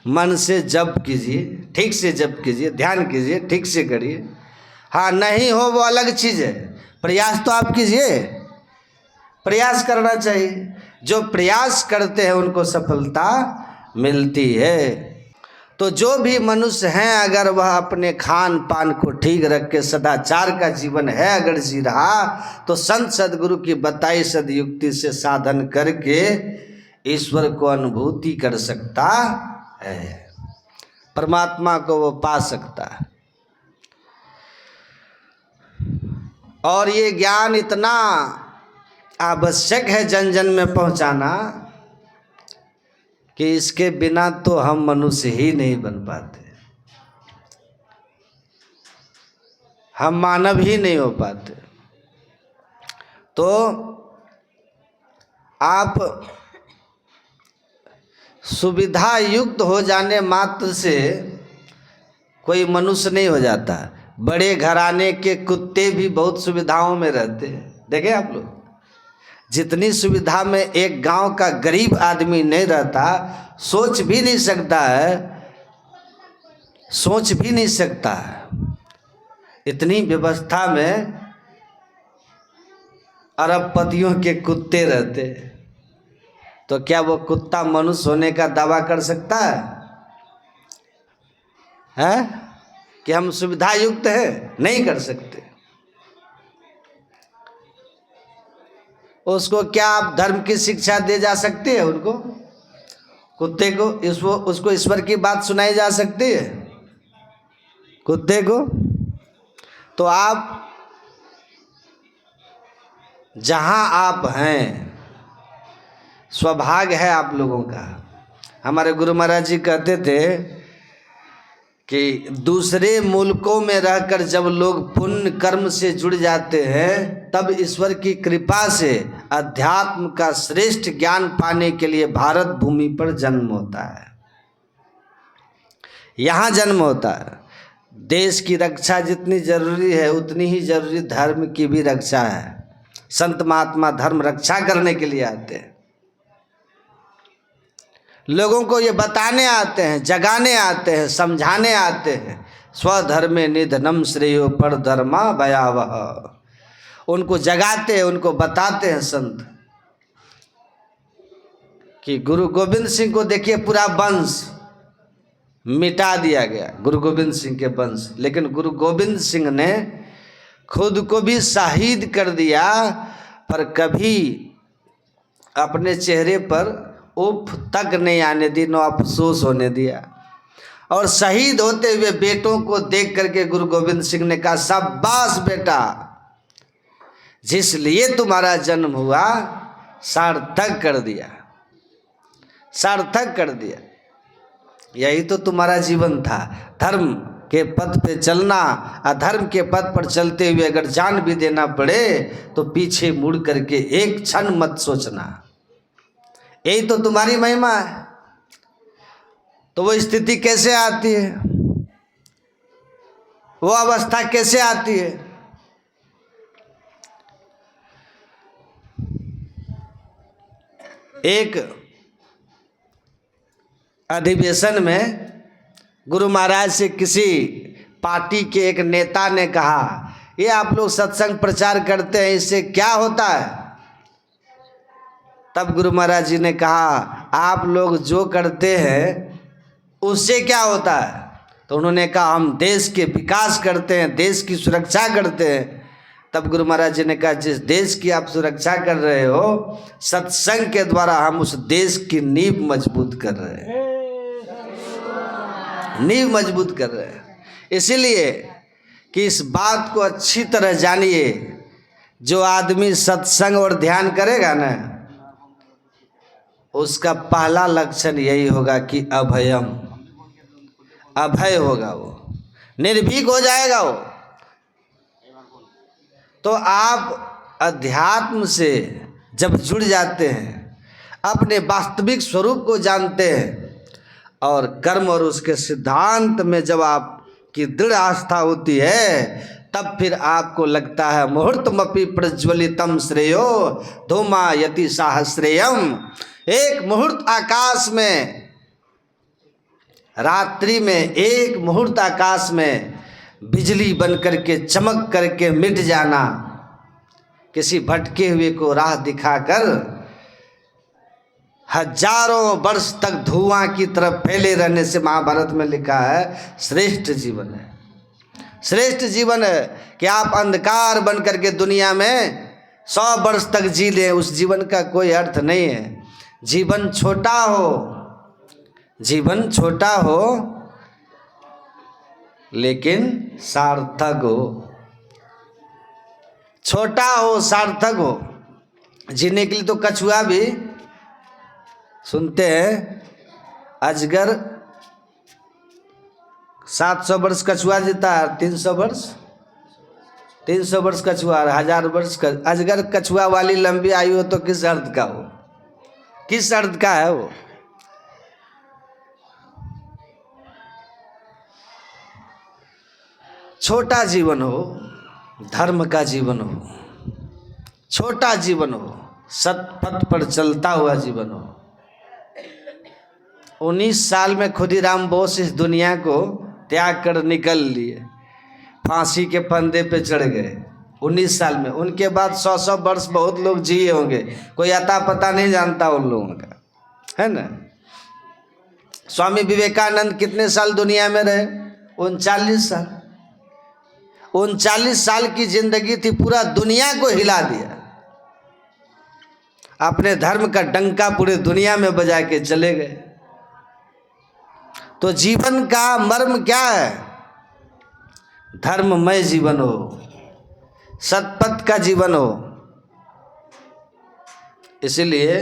मन से जप कीजिए, ठीक से जप कीजिए, ध्यान कीजिए, ठीक से करिए। हाँ नहीं हो वो अलग चीज़ है, प्रयास तो आप कीजिए, प्रयास करना चाहिए। जो प्रयास करते हैं उनको सफलता मिलती है। तो जो भी मनुष्य हैं, अगर वह अपने खान पान को ठीक रख के सदाचार का जीवन है अगर जी रहा, तो संत सदगुरु की बताई सदयुक्ति से साधन करके ईश्वर को अनुभूति कर सकता है, परमात्मा को वो पा सकता है। और ये ज्ञान इतना आवश्यक है जन जन में पहुंचाना कि इसके बिना तो हम मनुष्य ही नहीं बन पाते, हम मानव ही नहीं हो पाते। तो आप सुविधा युक्त हो जाने मात्र से कोई मनुष्य नहीं हो जाता। बड़े घराने के कुत्ते भी बहुत सुविधाओं में रहते हैं। देखें आप लोग, जितनी सुविधा में एक गांव का गरीब आदमी नहीं रहता, सोच भी नहीं सकता है, सोच भी नहीं सकता है। इतनी व्यवस्था में अरबपतियों के कुत्ते रहते, तो क्या वो कुत्ता मनुष्य होने का दावा कर सकता है कि हम सुविधा युक्त हैं? नहीं कर सकते। उसको क्या आप धर्म की शिक्षा दे जा सकती है? उनको कुत्ते को उसको ईश्वर की बात सुनाई जा सकती है कुत्ते को? तो आप जहाँ आप हैं, सौभाग्य है आप लोगों का। हमारे गुरु महाराज जी कहते थे कि दूसरे मुल्कों में रहकर जब लोग पुण्य कर्म से जुड़ जाते हैं, तब ईश्वर की कृपा से अध्यात्म का श्रेष्ठ ज्ञान पाने के लिए भारत भूमि पर जन्म होता है, यहाँ जन्म होता है। देश की रक्षा जितनी जरूरी है उतनी ही जरूरी धर्म की भी रक्षा है। संत महात्मा धर्म रक्षा करने के लिए आते हैं, लोगों को ये बताने आते हैं, जगाने आते हैं, समझाने आते हैं। स्वधर्मे निधनम श्रेयो पर धर्मा भयावह। उनको जगाते हैं, उनको बताते हैं संत कि गुरु गोविंद सिंह को देखिए, पूरा वंश मिटा दिया गया, गुरु गोविंद सिंह के वंश, लेकिन गुरु गोविंद सिंह ने खुद को भी शहीद कर दिया, पर कभी अपने चेहरे पर उफ तक नहीं आने दी, न अफसोस होने दिया। और शहीद होते हुए बेटों को देख करके गुरु गोविंद सिंह ने कहा, शाबाश बेटा, जिस लिए तुम्हारा जन्म हुआ सार्थक कर दिया, सार्थक कर दिया। यही तो तुम्हारा जीवन था, धर्म के पथ पे चलना। अधर्म के पथ पर चलते हुए अगर जान भी देना पड़े तो पीछे मुड़ करके एक क्षण मत सोचना। यही तो तुम्हारी महिमा है। तो वो स्थिति कैसे आती है, वो अवस्था कैसे आती है? एक अधिवेशन में गुरु महाराज से किसी पार्टी के एक नेता ने कहा, ये आप लोग सत्संग प्रचार करते हैं, इससे क्या होता है? तब गुरु महाराज जी ने कहा आप लोग जो करते हैं उससे क्या होता है? तो उन्होंने कहा हम देश के विकास करते हैं, देश की सुरक्षा करते हैं। तब गुरु महाराज जी ने कहा जिस देश की आप सुरक्षा कर रहे हो, सत्संग के द्वारा हम उस देश की नींव मजबूत कर रहे हैं, नींव मजबूत कर रहे हैं। इसीलिए कि इस बात को अच्छी तरह जानिए, जो आदमी सत्संग और ध्यान करेगा ना, उसका पहला लक्षण यही होगा कि अभयम, अभय होगा, वो निर्भीक हो जाएगा वो। तो आप अध्यात्म से जब जुड़ जाते हैं, अपने वास्तविक स्वरूप को जानते हैं, और कर्म और उसके सिद्धांत में जब आपकी दृढ़ आस्था होती है, तब फिर आपको लगता है मुहूर्तमपि प्रज्वलितम श्रेयो धूमायति साहस्रेयम। एक मुहूर्त आकाश में, रात्रि में एक मुहूर्त आकाश में बिजली बन करके चमक करके मिट जाना, किसी भटके हुए को राह दिखाकर हजारों वर्ष तक धुआं की तरफ फैले रहने से महाभारत में लिखा है श्रेष्ठ जीवन है। श्रेष्ठ जीवन है कि आप अंधकार बन करके दुनिया में 100 वर्ष तक जी लें, उस जीवन का कोई अर्थ नहीं है। जीवन छोटा हो, जीवन छोटा हो लेकिन सार्थक हो, छोटा हो सार्थक हो। जीने के लिए तो कछुआ भी, सुनते हैं अजगर 700 वर्ष कछुआ जीता है, 300 वर्ष, 300 वर्ष कछुआ, 1000 वर्ष अजगर। कछुआ वाली लंबी आयु हो तो किस अर्थ का हो, किस अर्थ का है वो? छोटा जीवन हो, धर्म का जीवन हो, छोटा जीवन हो, सतपथ पर चलता हुआ जीवन हो। 19 साल में खुदीराम बोस इस दुनिया को त्याग कर निकल लिए, फांसी के फंदे पे चढ़ गए 19 साल में। उनके बाद 100 वर्ष बहुत लोग जिए होंगे, कोई अता पता नहीं जानता उन लोगों का, है ना। स्वामी विवेकानंद कितने साल दुनिया में रहे? 39 साल। 39 साल की जिंदगी थी, पूरा दुनिया को हिला दिया, अपने धर्म का डंका पूरे दुनिया में बजा के चले गए। तो जीवन का मर्म क्या है? धर्ममय जीवन हो, सतपथ का जीवन हो। इसलिए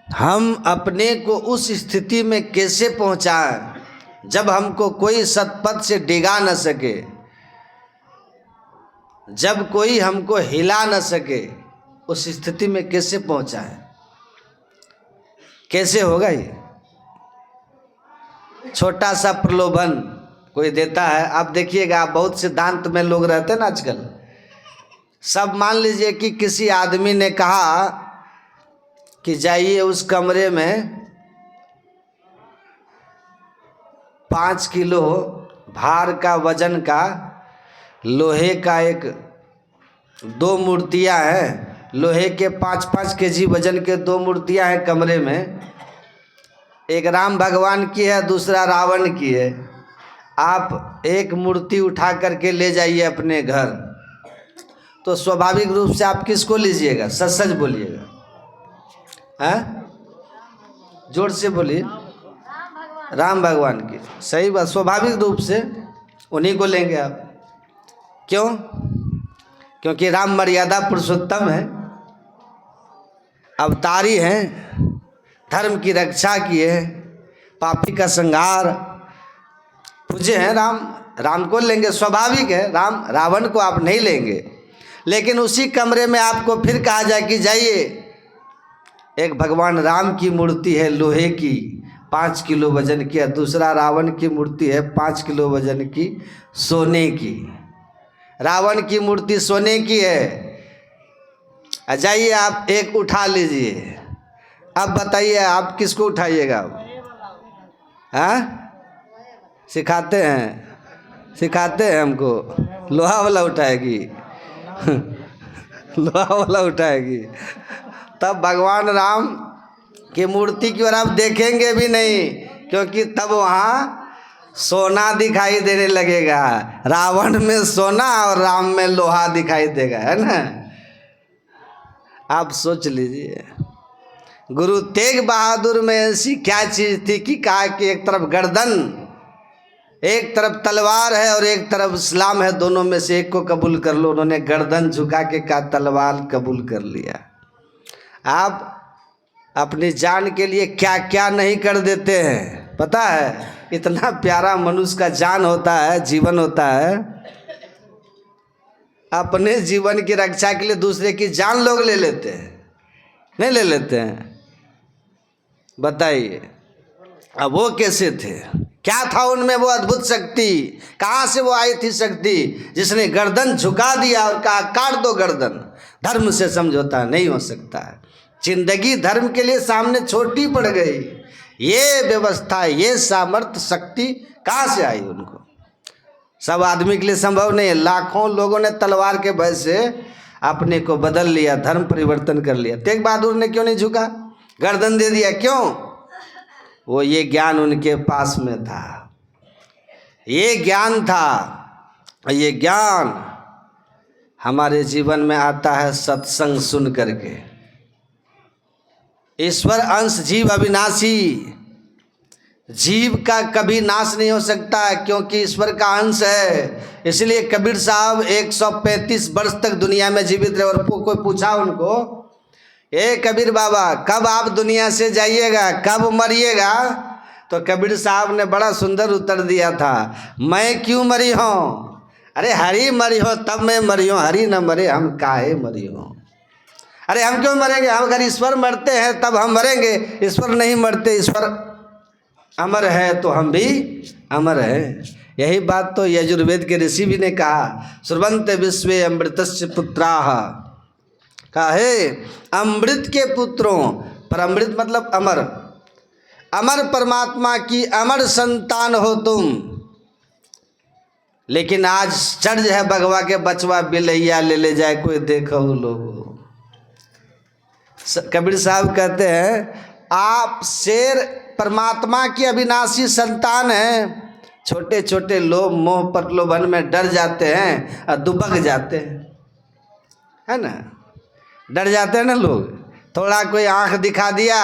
हम अपने को उस स्थिति में कैसे पहुंचाएं जब हमको कोई सतपथ से डिगा न सके, जब कोई हमको हिला न सके, उस स्थिति में कैसे पहुंचाएं? कैसे होगा ये? छोटा सा प्रलोभन कोई देता है, आप देखिएगा, आप बहुत सिद्धांत में लोग रहते हैं ना आजकल। सब मान लीजिए कि किसी आदमी ने कहा कि जाइए उस कमरे में 5 किलो भार का वजन का लोहे का एक 2 मूर्तियां हैं, लोहे के 5-5 केजी वजन के 2 मूर्तियां हैं कमरे में। एक राम भगवान की है, दूसरा रावण की है। आप एक मूर्ति उठा करके ले जाइए अपने घर, तो स्वाभाविक रूप से आप किसको लीजिएगा? सच सच बोलिएगा, हैं? जोर से बोलिए। राम भगवान की, सही बात, स्वाभाविक रूप से उन्हीं को लेंगे आप। क्यों? क्योंकि राम मर्यादा पुरुषोत्तम है, अवतारी हैं, धर्म की रक्षा किए हैं, पापी का संहार पूजे हैं। राम को लेंगे, स्वाभाविक है। रावण को आप नहीं लेंगे। लेकिन उसी कमरे में आपको फिर कहा जाए कि जाइए, एक भगवान राम की मूर्ति है लोहे की 5 किलो वजन की, और दूसरा रावण की मूर्ति है 5 किलो वजन की सोने की। रावण की मूर्ति सोने की है, जाइए आप एक उठा लीजिए। अब बताइए आप किसको उठाइएगा? हाँ, सिखाते हैं हमको। लोहा वाला उठाएगी लोहा वाला उठाएगी। तब भगवान राम की मूर्ति की ओर आप देखेंगे भी नहीं, क्योंकि तब वहाँ सोना दिखाई देने लगेगा। रावण में सोना और राम में लोहा दिखाई देगा, है ना। आप सोच लीजिए, गुरु तेग बहादुर में ऐसी क्या चीज़ थी कि कहा कि एक तरफ गर्दन, एक तरफ तलवार है और एक तरफ इस्लाम है, दोनों में से एक को कबूल कर लो। उन्होंने गर्दन झुका के कहा तलवार कबूल कर लिया। आप अपनी जान के लिए क्या क्या नहीं कर देते हैं, पता है। इतना प्यारा मनुष्य का जान होता है, जीवन होता है। अपने जीवन की रक्षा के लिए दूसरे की जान लोग ले लेते हैं, नहीं ले लेते हैं? बताइए, अब वो कैसे थे? क्या था उनमें वो अद्भुत शक्ति? कहाँ से वो आई थी शक्ति जिसने गर्दन झुका दिया और कहा काट दो गर्दन, धर्म से समझौता नहीं हो सकता है। जिंदगी धर्म के लिए सामने छोटी पड़ गई। ये व्यवस्था, ये सामर्थ्य, शक्ति कहाँ से आई उनको? सब आदमी के लिए संभव नहीं है। लाखों लोगों ने तलवार के भय से अपने को बदल लिया, धर्म परिवर्तन कर लिया। तेग बहादुर ने क्यों नहीं झुका, गर्दन दे दिया? क्यों? वो ये ज्ञान उनके पास में था, ये ज्ञान था। ये ज्ञान हमारे जीवन में आता है सत्संग सुन करके। ईश्वर अंश जीव अविनाशी, जीव का कभी नाश नहीं हो सकता है, क्योंकि ईश्वर का अंश है। इसलिए कबीर साहब 135 वर्ष तक दुनिया में जीवित रहे। और कोई पूछा उनको, ए कबीर बाबा कब आप दुनिया से जाइएगा, कब मरिएगा? तो कबीर साहब ने बड़ा सुंदर उत्तर दिया था, मैं क्यों मरी हूँ? अरे हरि मरी हो तब मैं मरी हूँ, हरि न मरे हम काहे मरी हूँ। अरे हम क्यों मरेंगे? हम अगर ईश्वर मरते हैं तब हम मरेंगे, ईश्वर नहीं मरते, ईश्वर अमर है तो हम भी अमर हैं। यही बात तो यजुर्वेद के ऋषि भी ने कहा, श्रुवन्त विश्वे अमृतस्य पुत्राः, कहा है अमृत के पुत्रों, पर अमृत मतलब अमर, अमर परमात्मा की अमर संतान हो तुम। लेकिन आज चढ़ है बगवा के बचवा बिलैया ले जाए कोई देखो लोगो। कबीर साहब कहते हैं आप शेर परमात्मा की अविनाशी संतान हैं। छोटे छोटे लोग मोह प्रलोभन में डर जाते हैं और दुबक जाते हैं, है ना। डर जाते हैं ना लोग, थोड़ा कोई आंख दिखा दिया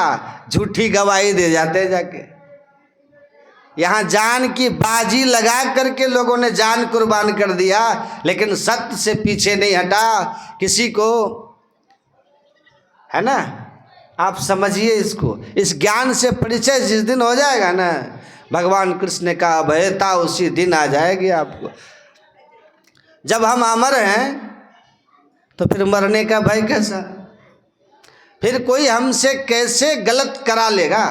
झूठी गवाही दे जाते हैं जाके। यहाँ जान की बाजी लगा करके लोगों ने जान कुर्बान कर दिया, लेकिन सत्य से पीछे नहीं हटा किसी को, है ना। आप समझिए इसको, इस ज्ञान से परिचय जिस दिन हो जाएगा ना, भगवान कृष्ण का अभयता उसी दिन आ जाएगी आपको। जब हम अमर हैं तो फिर मरने का भय कैसा? फिर कोई हमसे कैसे गलत करा लेगा?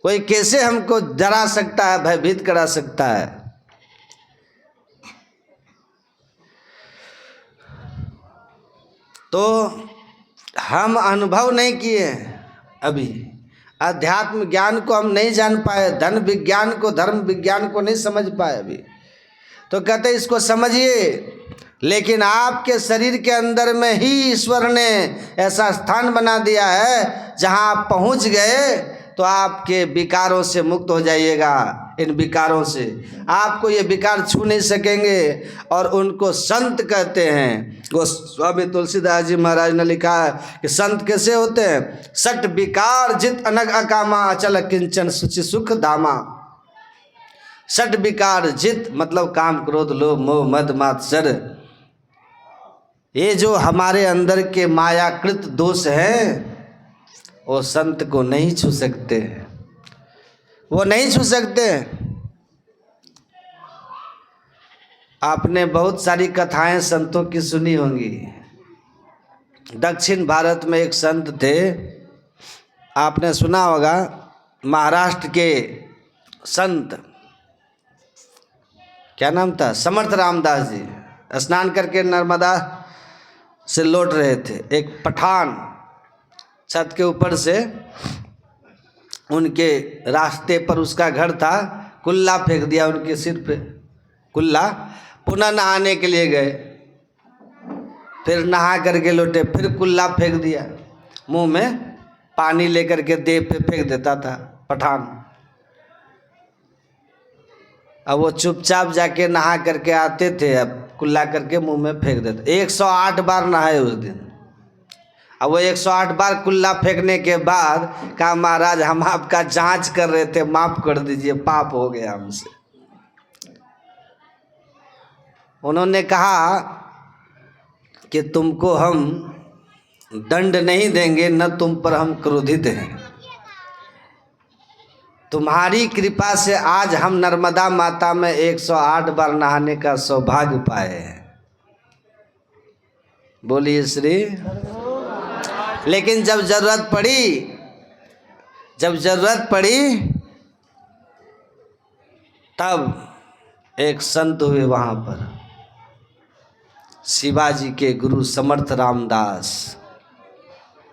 कोई कैसे हमको डरा सकता है, भयभीत करा सकता है? तो हम अनुभव नहीं किए अभी, अध्यात्म ज्ञान को हम नहीं जान पाए, धन विज्ञान को, धर्म विज्ञान को नहीं समझ पाए अभी। तो कहते इसको समझिए, लेकिन आपके शरीर के अंदर में ही ईश्वर ने ऐसा स्थान बना दिया है जहां आप पहुंच गए तो आपके विकारों से मुक्त हो जाइएगा। इन विकारों से आपको ये विकार छू नहीं सकेंगे, और उनको संत कहते हैं। वो स्वामी तुलसीदास जी महाराज ने लिखा है कि संत कैसे होते हैं? सट विकार जित अनग अकामा, अचल किंचन सुचि सुख धामा। सट विकार जित मतलब काम क्रोध लोभ मोह मद मात्सर्य, ये जो हमारे अंदर के मायाकृत दोष हैं वो संत को नहीं छू सकते, वो नहीं छू सकते। आपने बहुत सारी कथाएं संतों की सुनी होंगी। दक्षिण भारत में एक संत थे, आपने सुना होगा, महाराष्ट्र के संत, क्या नाम था? समर्थ रामदास जी। स्नान करके नर्मदा से लौट रहे थे, एक पठान छत के ऊपर से उनके रास्ते पर उसका घर था, कुल्ला फेंक दिया उनके सिर पे, कुल्ला। पुनः नहाने के लिए गए, फिर नहा करके लौटे, फिर कुल्ला फेंक दिया। मुंह में पानी लेकर के देह पे फेंक देता था पठान। अब वो चुपचाप जाके नहा करके आते थे, अब कुल्ला करके मुंह में फेंक देते। 108 बार नहाए उस दिन। अब वो 108 बार कुल्ला फेंकने के बाद कहा, महाराज हम आपका जांच कर रहे थे, माफ कर दीजिए, पाप हो गया हमसे। उन्होंने कहा कि तुमको हम दंड नहीं देंगे, न तुम पर हम क्रोधित हैं। तुम्हारी कृपा से आज हम नर्मदा माता में 108 बार नहाने का सौभाग्य पाए हैं। बोलिए श्री। लेकिन जब जरूरत पड़ी तब एक संत हुए वहाँ पर, शिवाजी के गुरु समर्थ रामदास,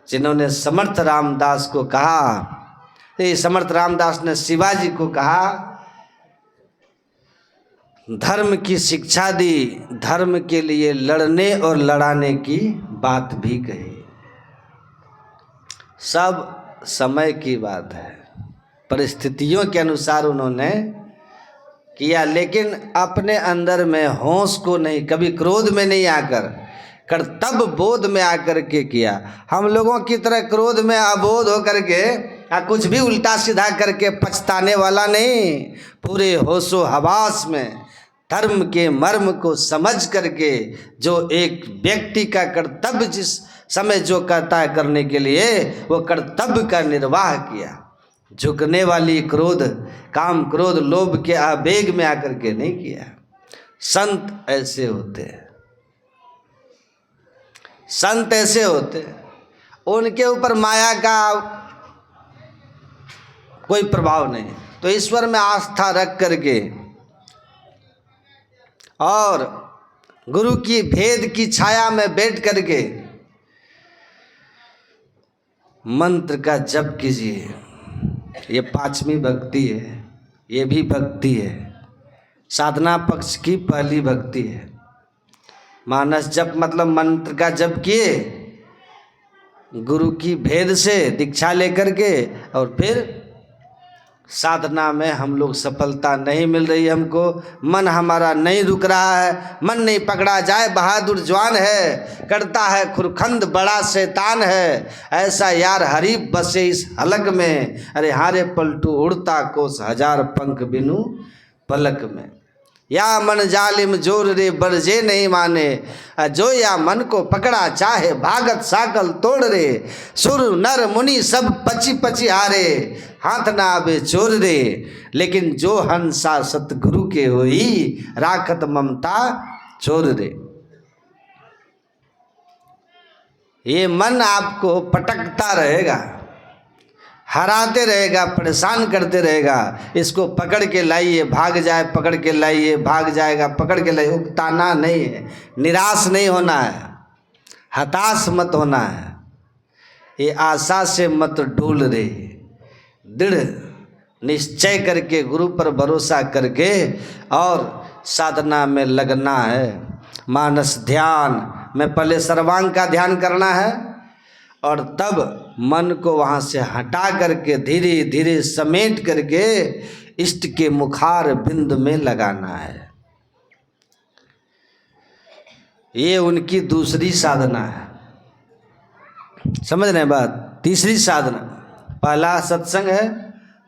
जिन्होंने समर्थ रामदास को कहा, समर्थ रामदास ने शिवाजी को कहा, धर्म की शिक्षा दी, धर्म के लिए लड़ने और लड़ाने की बात भी कही। सब समय की बात है, परिस्थितियों के अनुसार उन्होंने किया, लेकिन अपने अंदर में होश को नहीं, कभी क्रोध में नहीं आकर, कर्तव्य बोध में आकर के किया। हम लोगों की तरह क्रोध में अबोध होकर के या कुछ भी उल्टा सीधा करके पछताने वाला नहीं, पूरे होशो हवास में धर्म के मर्म को समझ करके जो एक व्यक्ति का कर्तव्य जिस समय जो करता है करने के लिए, वो कर्तव्य का निर्वाह किया। झुकने वाली क्रोध, काम क्रोध लोभ के आवेग में आकर के नहीं किया। संत ऐसे होते हैं, संत ऐसे होते हैं, उनके ऊपर माया का कोई प्रभाव नहीं। तो ईश्वर में आस्था रख करके और गुरु की भेद की छाया में बैठ करके मंत्र का जप कीजिए। ये 5वीं भक्ति है, ये भी भक्ति है, साधना पक्ष की पहली भक्ति है। मानस जप मतलब मंत्र का जप किए, गुरु की भेद से दीक्षा लेकर के, और फिर साधना में हम लोग सफलता नहीं मिल रही है हमको, मन हमारा नहीं रुक रहा है, मन नहीं पकड़ा जाए, बहादुर जवान है, करता है खुरखंद बड़ा शैतान है, ऐसा यार हरीफ बसे इस हलक में, अरे हारे पलटू उड़ता कोस 1000 पंख बिनु पलक में। या मन जालिम जोर रे बरजे नहीं माने, जो या मन को पकड़ा चाहे भागत साकल तोड़ रे, सुर नर मुनि सब पची पची हारे, हाथ ना आवे चोर रे, लेकिन जो हंसा सतगुरु के होई, राखत ममता चोर रे। ये मन आपको पटकता रहेगा, हराते रहेगा, परेशान करते रहेगा, इसको पकड़ के लाइए, भाग जाए, पकड़ के लाइए, भाग जाएगा, पकड़ के लाइए। उकताना नहीं है, निराश नहीं होना है, हताश मत होना है, ये आशा से मत डोल रे, दृढ़ निश्चय करके गुरु पर भरोसा करके और साधना में लगना है। मानस ध्यान में पहले सर्वांग का ध्यान करना है और तब मन को वहाँ से हटा करके धीरे धीरे समेट करके इष्ट के मुखार बिंद में लगाना है। ये उनकी दूसरी साधना है, समझ रहे हैं बात। तीसरी साधना, पहला सत्संग है,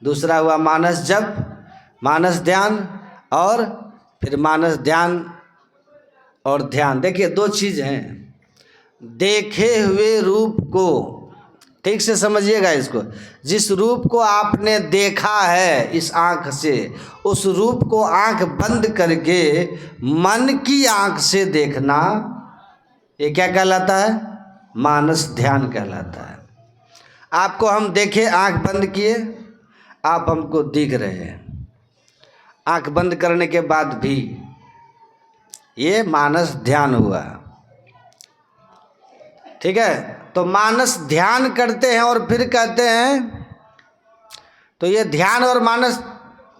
दूसरा हुआ मानस जप, मानस ध्यान, और फिर मानस ध्यान और ध्यान। देखिए 2 चीज़ हैं। देखे हुए रूप को ठीक से समझिएगा इसको, जिस रूप को आपने देखा है इस आँख से, उस रूप को आँख बंद करके मन की आँख से देखना, ये क्या कहलाता है? मानस ध्यान कहलाता है। आपको हम देखे, आँख बंद किए, आप हमको दिख रहे हैं, आँख बंद करने के बाद भी, ये मानस ध्यान हुआ। ठीक है, तो मानस ध्यान करते हैं और फिर कहते हैं, तो ये ध्यान और मानस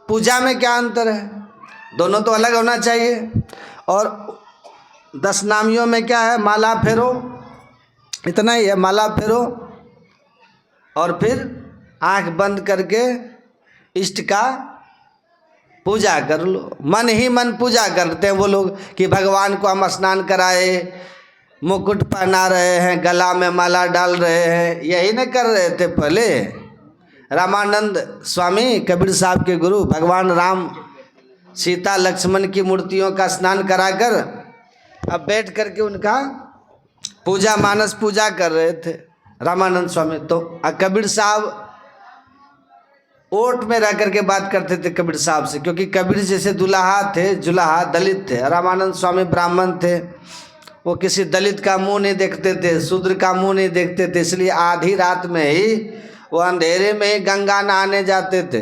पूजा में क्या अंतर है? दोनों तो अलग होना चाहिए। और 10 नामियों में क्या है? माला फेरो, इतना ही है, माला फेरो और फिर आंख बंद करके इष्ट का पूजा कर लो। मन ही मन पूजा करते हैं वो लोग कि भगवान को हम स्नान कराए, मुकुट पहना रहे हैं, गला में माला डाल रहे हैं, यही न कर रहे थे पहले। रामानंद स्वामी कबीर साहब के गुरु भगवान राम सीता लक्ष्मण की मूर्तियों का स्नान कराकर अब बैठ करके उनका पूजा, मानस पूजा कर रहे थे रामानंद स्वामी। तो कबीर साहब ओट में रह करके बात करते थे कबीर साहब से, क्योंकि कबीर जैसे दुल्हा थे, जुलाहा दलित थे, रामानंद स्वामी ब्राह्मण थे, वो किसी दलित का मुंह नहीं देखते थे, शूद्र का मुंह नहीं देखते थे। इसलिए आधी रात में ही वो अंधेरे में ही गंगा नहाने जाते थे।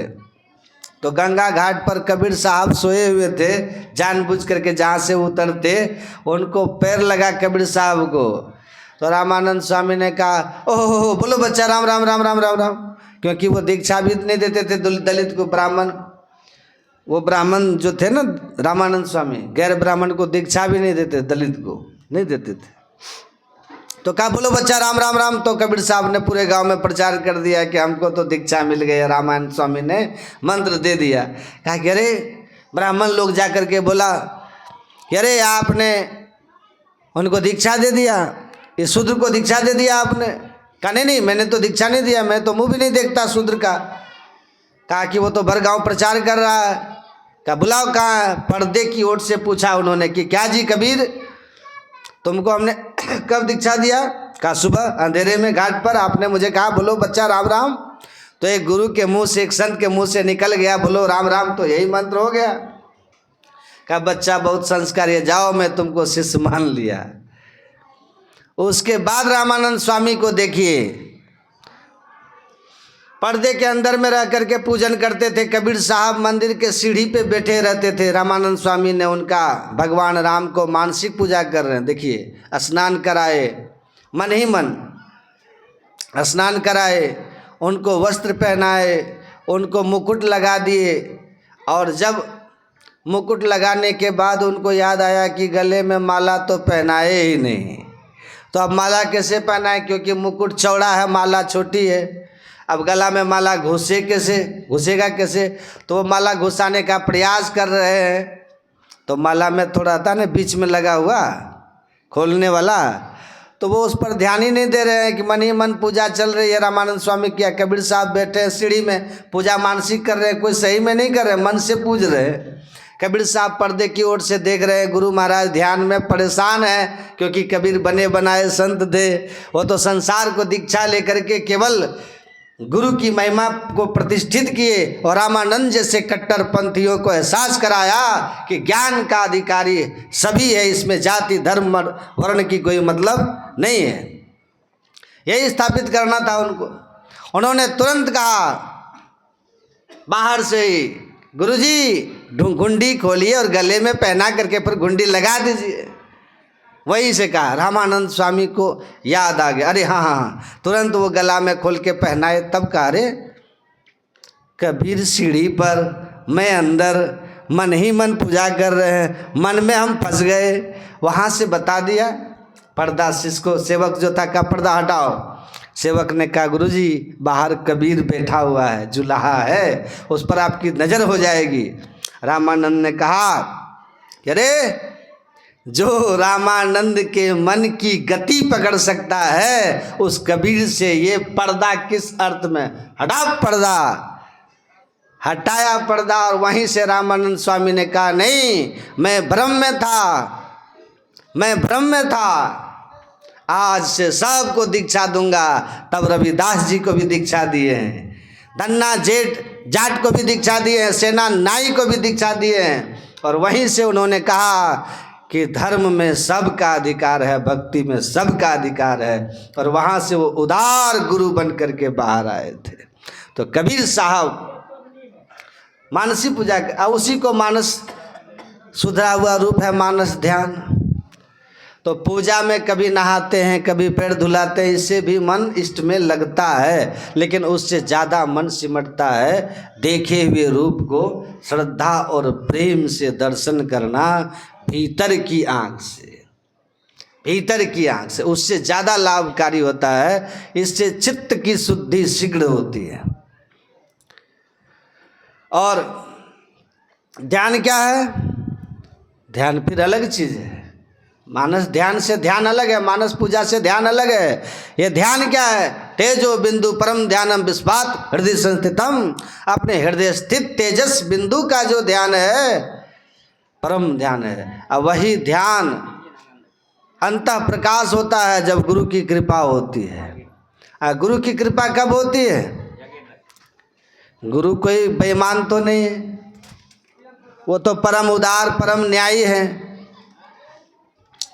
तो गंगा घाट पर कबीर साहब सोए हुए थे, जानबूझ करके जहाँ से उतरते उनको पैर लगा कबीर साहब को। तो रामानंद स्वामी ने कहा, ओहो बोलो बच्चा राम राम राम राम राम राम, क्योंकि वो दीक्षा भी नहीं देते थे दलित को, ब्राह्मण, वो ब्राह्मण जो थे ना रामानंद स्वामी, गैर ब्राह्मण को दीक्षा भी नहीं देते, दलित को नहीं देते थे। तो कहा बोलो बच्चा राम राम राम। तो कबीर साहब ने पूरे गांव में प्रचार कर दिया कि हमको तो दीक्षा मिल गई, रामानंद स्वामी ने मंत्र दे दिया। कहा कि अरे ब्राह्मण लोग जा कर के बोला कि अरे आपने उनको दीक्षा दे दिया, ये शूद्र को दीक्षा दे दिया आपने। कहा नहीं मैंने तो दीक्षा नहीं दिया, मैं तो मुंह भी नहीं देखता शूद्र का। कहा कि वो तो भर गाँव प्रचार कर रहा है। कहा बुलाओ कहाँ? पर्दे की ओट से पूछा उन्होंने कि क्या जी कबीर, तुमको हमने कब दीक्षा दिया? कहा सुबह अंधेरे में घाट पर आपने मुझे कहा बोलो बच्चा राम राम। तो एक गुरु के मुंह से, एक संत के मुंह से निकल गया बोलो राम राम, तो यही मंत्र हो गया। कहा बच्चा बहुत संस्कारी है, जाओ मैं तुमको शिष्य मान लिया। उसके बाद रामानंद स्वामी को देखिए, पर्दे के अंदर में रह करके पूजन करते थे। कबीर साहब मंदिर के सीढ़ी पे बैठे रहते थे, रामानंद स्वामी ने उनका भगवान राम को मानसिक पूजा कर रहे हैं। देखिए स्नान कराए, मन ही मन स्नान कराए, उनको वस्त्र पहनाए, उनको मुकुट लगा दिए। और जब मुकुट लगाने के बाद उनको याद आया कि गले में माला तो पहनाए ही नहीं, तो अब माला कैसे पहनाए, क्योंकि मुकुट चौड़ा है, माला छोटी है। अब गला में माला घुसेगा कैसे? तो वो माला घुसाने का प्रयास कर रहे हैं, तो माला में थोड़ा था ना बीच में लगा हुआ खोलने वाला, तो वो उस पर ध्यान ही नहीं दे रहे हैं कि मन ही मन पूजा चल रही है रामानंद स्वामी की। कबीर साहब बैठे हैं सीढ़ी में, पूजा मानसिक कर रहे हैं, कोई सही में नहीं कर रहे, मन से पूज रहे हैं। कबीर साहब पर्दे की ओर से देख रहे हैं, गुरु महाराज ध्यान में परेशान है, क्योंकि कबीर बने बनाए संत थे। वो तो संसार को दीक्षा लेकर के केवल गुरु की महिमा को प्रतिष्ठित किए और रामानंद जैसे कट्टर पंथियों को एहसास कराया कि ज्ञान का अधिकारी सभी है, इसमें जाति धर्म वर्ण की कोई मतलब नहीं है। यही स्थापित करना था उनको। उन्होंने तुरंत कहा बाहर से ही, गुरुजी घुंडी खोलिए और गले में पहना करके फिर घुंडी लगा दीजिए। वहीं से कहा, रामानंद स्वामी को याद आ गया, अरे हाँ, तुरंत वो गला में खोल के पहनाए। तब कहा अरे कबीर सीढ़ी पर, मैं अंदर, मन ही मन पूजा कर रहे हैं, मन में हम फंस गए। वहाँ से बता दिया पर्दा, जिसको सेवक जो था का पर्दा हटाओ। सेवक ने कहा गुरुजी बाहर कबीर बैठा हुआ है, जुलाहा है, उस पर आपकी नज़र हो जाएगी। रामानंद ने कहा अरे जो रामानंद के मन की गति पकड़ सकता है, उस कबीर से ये पर्दा किस अर्थ में? हटा पर्दा। हटाया पर्दा और वहीं से रामानंद स्वामी ने कहा नहीं, मैं भ्रम में था, आज से सबको दीक्षा दूंगा। तब रविदास जी को भी दीक्षा दिए हैं, धन्ना जाट को भी दीक्षा दिए हैं, सेना नाई को भी दीक्षा दिए हैं। और वहीं से उन्होंने कहा कि धर्म में सबका अधिकार है, भक्ति में सबका अधिकार है। और वहाँ से वो उदार गुरु बन करके बाहर आए थे। तो कबीर साहब मानसी पूजा, उसी को मानस सुधरा हुआ रूप है मानस ध्यान। तो पूजा में कभी नहाते हैं, कभी पैर धुलाते हैं, इससे भी मन इष्ट में लगता है, लेकिन उससे ज़्यादा मन सिमटता है देखे हुए रूप को श्रद्धा और प्रेम से दर्शन करना, भीतर की आँख से, भीतर की आँख से, उससे ज़्यादा लाभकारी होता है। इससे चित्त की शुद्धि शीघ्र होती है। और ध्यान क्या है? ध्यान फिर अलग चीज़ है। मानस ध्यान से ध्यान अलग है, मानस पूजा से ध्यान अलग है। ये ध्यान क्या है? तेजो बिंदु परम ध्यानम विस्वात हृदय संस्थितम। अपने हृदय स्थित तेजस बिंदु का जो ध्यान है परम ध्यान है। अब वही ध्यान अंतः प्रकाश होता है जब गुरु की कृपा होती है। गुरु की कृपा कब होती है? गुरु कोई बेईमान तो नहीं है, वो तो परम उदार परम न्यायी है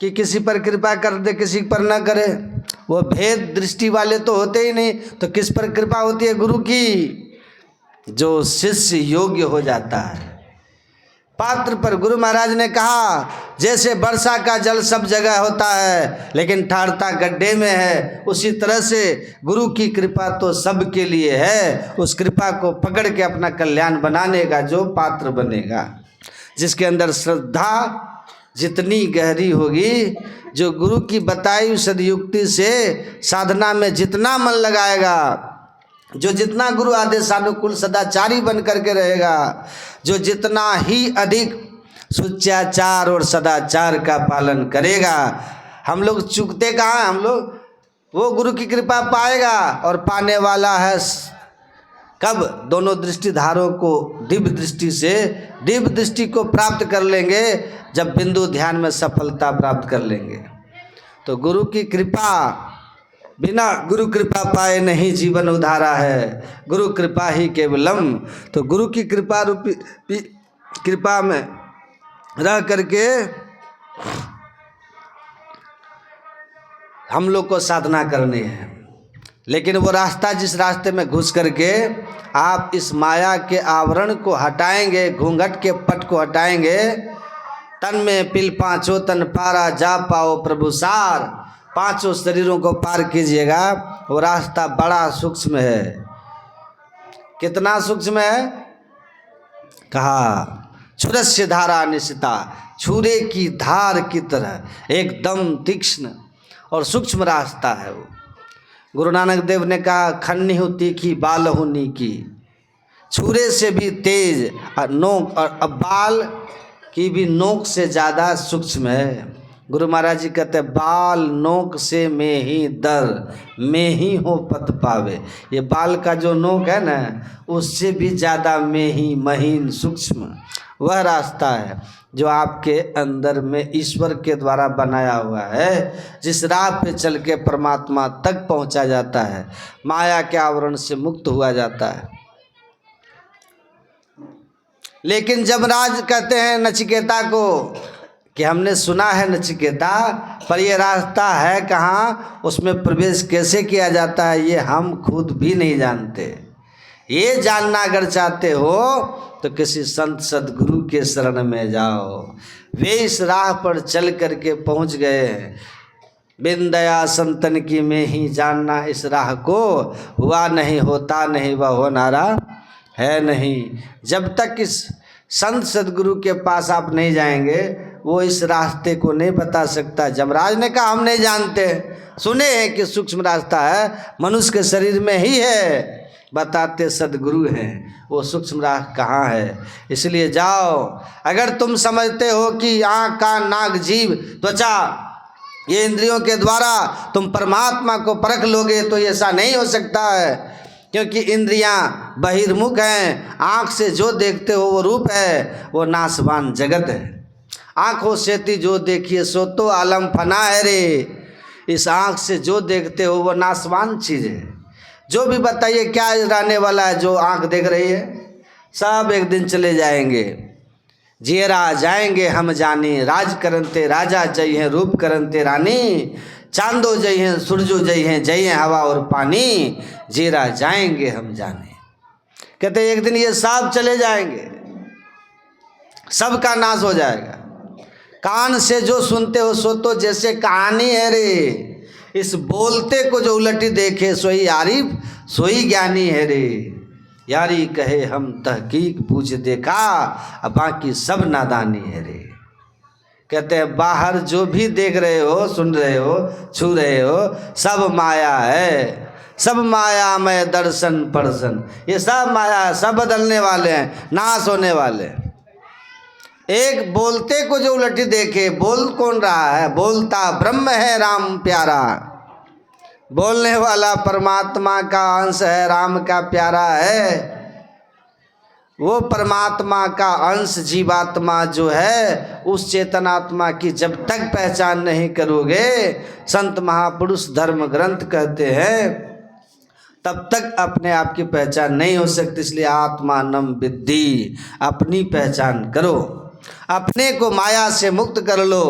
कि किसी पर कृपा कर दे किसी पर ना करे। वो भेद दृष्टि वाले तो होते ही नहीं, तो किस पर कृपा होती है? गुरु की। जो शिष्य योग्य हो जाता है पात्र पर। गुरु महाराज ने कहा जैसे वर्षा का जल सब जगह होता है लेकिन ठहरता गड्ढे में है, उसी तरह से गुरु की कृपा तो सबके लिए है। उस कृपा को पकड़ के अपना कल्याण बनाने का जो पात्र बनेगा, जिसके अंदर श्रद्धा जितनी गहरी होगी, जो गुरु की बताई सदयुक्ति से साधना में जितना मन लगाएगा, जो जितना गुरु आदेशानुकूल सदाचारी बन करके रहेगा, जो जितना ही अधिक सुचाचार और सदाचार का पालन करेगा, हम लोग चूकते कहाँ हैं? हम लोग वो गुरु की कृपा पाएगा और पाने वाला है कब? दोनों दृष्टिधारों को दिव्य दृष्टि से, दिव्य दृष्टि को प्राप्त कर लेंगे जब बिंदु ध्यान में सफलता प्राप्त कर लेंगे। तो गुरु की कृपा, बिना गुरु कृपा पाए नहीं जीवन उधारा है, गुरु कृपा ही केवलम। तो गुरु की कृपा रूपी कृपा में रह करके हम लोग को साधना करनी है। लेकिन वो रास्ता, जिस रास्ते में घुस करके आप इस माया के आवरण को हटाएंगे, घूंघट के पट को हटाएंगे, तन में पिल पाँचों तन पारा जा पाओ प्रभु सार, पांचों शरीरों को पार कीजिएगा। वो रास्ता बड़ा सूक्ष्म है। कितना सूक्ष्म है? कहा छुरस्य धारा निशिता, छुरे की धार की तरह एकदम तीक्ष्ण और सूक्ष्म रास्ता है वो। गुरु नानक देव ने कहा खन्नी हो तीखी बाल हो नीकी, छुरे से भी तेज नोक, और अब बाल की भी नोक से ज़्यादा सूक्ष्म है। गुरु महाराज जी कहते हैं बाल नोक से में ही दर, में ही हो पत पावे। ये बाल का जो नोक है ना, उससे भी ज़्यादा में ही महीन सूक्ष्म वह रास्ता है जो आपके अंदर में ईश्वर के द्वारा बनाया हुआ है, जिस राह पे चल के परमात्मा तक पहुंचा जाता है, माया के आवरण से मुक्त हुआ जाता है। लेकिन जब राज कहते हैं नचिकेता को कि हमने सुना है नचिकेता, पर ये रास्ता है कहाँ, उसमें प्रवेश कैसे किया जाता है, ये हम खुद भी नहीं जानते। ये जानना अगर चाहते हो तो किसी संत सदगुरु के शरण में जाओ। वे इस राह पर चल करके पहुँच गए हैं। बिन दया संतन की में ही जानना इस राह को, हुआ नहीं होता नहीं वह होनारा है नहीं। जब तक इस संत सदगुरु के पास आप नहीं जाएंगे, वो इस रास्ते को नहीं बता सकता। जमराज ने कहा हम नहीं जानते, सुने हैं कि सूक्ष्म रास्ता है, मनुष्य के शरीर में ही है, बताते सदगुरु हैं वो सूक्ष्म राह कहाँ है। इसलिए जाओ। अगर तुम समझते हो कि आँख कान नाक जीभ त्वचा ये इंद्रियों के द्वारा तुम परमात्मा को परख लोगे, तो ऐसा नहीं हो सकता है, क्योंकि इंद्रियां बहिर्मुख हैं। आँख से जो देखते हो वो रूप है, वो नाशवान जगत है। आँखों से जो देखिए सो तो आलम फना है रे। इस आँख से जो देखते हो वो नाशवान चीज़ है। जो भी बताइए क्या रहने वाला है, जो आँख देख रही है, सब एक दिन चले जाएंगे। जियरा जाएंगे हम जानी, राज करनते राजा जय हैं, रूप करनते रानी, चांदो जय हैं सूरजो जय हैं, जय हैं हवा और पानी, जियरा जाएंगे हम जाने। कहते एक दिन ये सब चले जाएंगे, सबका नाश हो जाएगा। कान से जो सुनते हो सो तो जैसे कहानी है रे, इस बोलते को जो उलटी देखे सोई आरिफ सोई ज्ञानी है रे। यारी कहे हम तहकीक बूझ देखा, अब बाकी सब नादानी है रे। कहते हैं बाहर जो भी देख रहे हो, सुन रहे हो, छू रहे हो, सब माया है, सब माया में दर्शन पर्सन, ये सब माया है, सब बदलने वाले हैं, नाश होने वाले हैं। एक बोलते को जो उलटी देखे, बोल कौन रहा है? बोलता ब्रह्म है राम प्यारा, बोलने वाला परमात्मा का अंश है, राम का प्यारा है। वो परमात्मा का अंश जीवात्मा जो है, उस चेतनात्मा की जब तक पहचान नहीं करोगे, संत महापुरुष धर्म ग्रंथ कहते हैं, तब तक अपने आप की पहचान नहीं हो सकती। इसलिए आत्मानम विद्धि, अपनी पहचान करो, अपने को माया से मुक्त कर लो,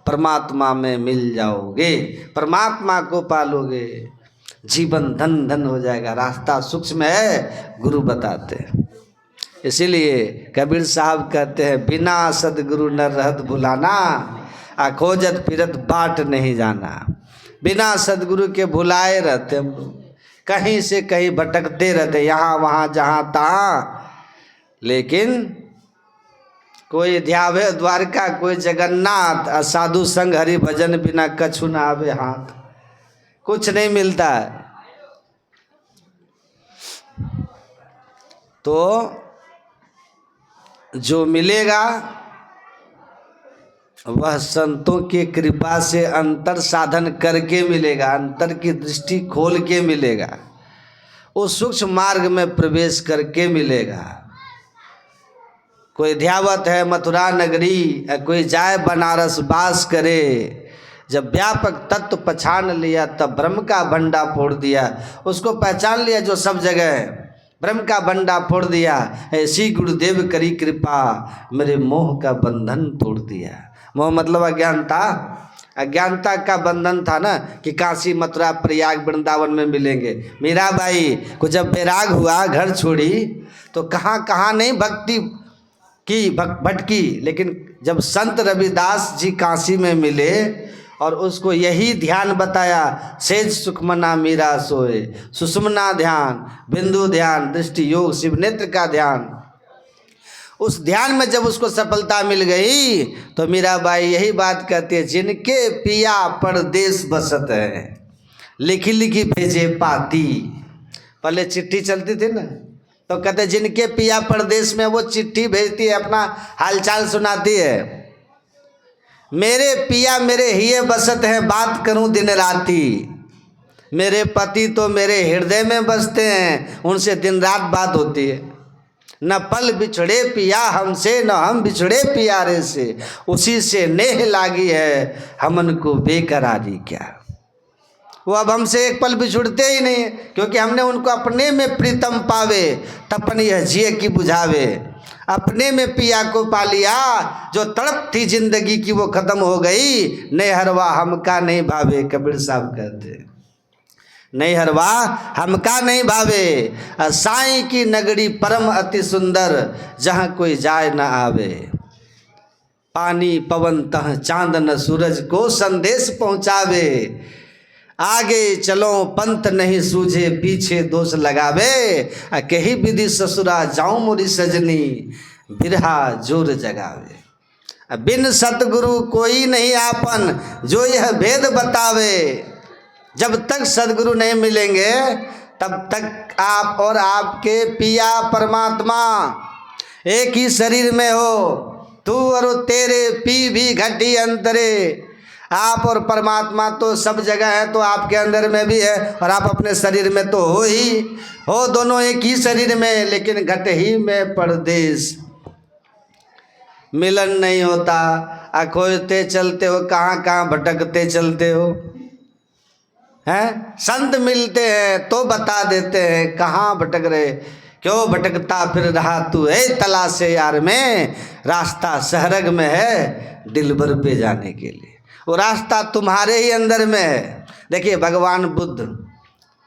परमात्मा में मिल जाओगे, परमात्मा को पालोगे, जीवन धन धन हो जाएगा। रास्ता सूक्ष्म है, गुरु बताते हैं। इसीलिए कबीर साहब कहते हैं, बिना सदगुरु न रहत भुलाना, आ खोजत फिरत बाट नहीं जाना। बिना सदगुरु के भुलाए रहते हम लोग, कहीं से कहीं भटकते रहते, यहाँ वहाँ जहाँ तहाँ। लेकिन कोई ध्यावे द्वारका, कोई जगन्नाथ, साधु संग हरि भजन बिना कछु न आवे हाथ, कुछ नहीं मिलता है। तो जो मिलेगा वह संतों की कृपा से अंतर साधन करके मिलेगा, अंतर की दृष्टि खोल के मिलेगा, उस सूक्ष्म मार्ग में प्रवेश करके मिलेगा। कोई ध्यावत है मथुरा नगरी, कोई जाए बनारस बास करे, जब व्यापक तत्व पहचान लिया तब ब्रह्म का भंडा फोड़ दिया। उसको पहचान लिया जो सब जगह है, ब्रह्म का भंडा फोड़ दिया। ऐसी गुरुदेव करी कृपा, मेरे मोह का बंधन तोड़ दिया। मोह मतलब अज्ञानता, अज्ञानता का बंधन था ना, कि काशी मथुरा प्रयाग वृंदावन में मिलेंगे। मीराबाई को जब बैराग हुआ, घर छोड़ी, तो कहाँ कहाँ नहीं भक्ति की, भटकी, लेकिन जब संत रविदास जी काशी में मिले और उसको यही ध्यान बताया, सेज सुखमना मीरा सोए, सुषुम्ना ध्यान, बिंदु ध्यान, दृष्टि योग, शिव नेत्र का ध्यान, उस ध्यान में जब उसको सफलता मिल गई तो मीराबाई यही बात कहती है, जिनके पिया परदेश बसत है, लिखी लिखी भेजे पाती। पहले चिट्ठी चलती थी ना, तो कहते जिनके पिया परदेश में, वो चिट्ठी भेजती है, अपना हालचाल सुनाती है। मेरे पिया मेरे हिये बसत हैं, बात करूं दिन राती, मेरे पति तो मेरे हृदय में बसते हैं, उनसे दिन रात बात होती है। न पल बिछड़े पिया हमसे, न हम बिछड़े पियारे से, उसी से नेह लागी है, हमन को बेकरारी क्या। वो अब हमसे एक पल बिछुड़ते ही नहीं, क्योंकि हमने उनको अपने में प्रीतम पावे, तपन यह जिए की बुझावे। अपने में पिया को पा लिया, जो तड़प थी जिंदगी की वो खत्म हो गई, नहीं हरवा हमका नहीं भावे। कबीर साहब कहते, नहीं हरवा हमका नहीं भावे, साईं की नगरी परम अति सुंदर, जहाँ कोई जाए न आवे। पानी पवन तह चांद न सूरज को संदेश पहुँचावे, आगे चलो पंथ नहीं सूझे पीछे दोष लगावे, कही विधि ससुरा जाऊं मोरी सजनी, बिरहा जोर जगावे। बिन सतगुरु कोई नहीं आपन, जो यह भेद बतावे। जब तक सदगुरु नहीं मिलेंगे तब तक आप और आपके पिया परमात्मा एक ही शरीर में हो, तू और तेरे पी भी घटी अंतरे। आप और परमात्मा तो सब जगह है, तो आपके अंदर में भी है, और आप अपने शरीर में तो हो ही हो, दोनों एक ही शरीर में, लेकिन घट ही में परदेश। मिलन नहीं होता, खोजते चलते हो, कहाँ कहाँ भटकते चलते हो, हैं? संत मिलते हैं तो बता देते हैं कहाँ भटक रहे, क्यों भटकता फिर रहा तू है तलाशे यार में, रास्ता सहरग में है दिलबर पे जाने के लिए। वो रास्ता तुम्हारे ही अंदर में है। देखिए भगवान बुद्ध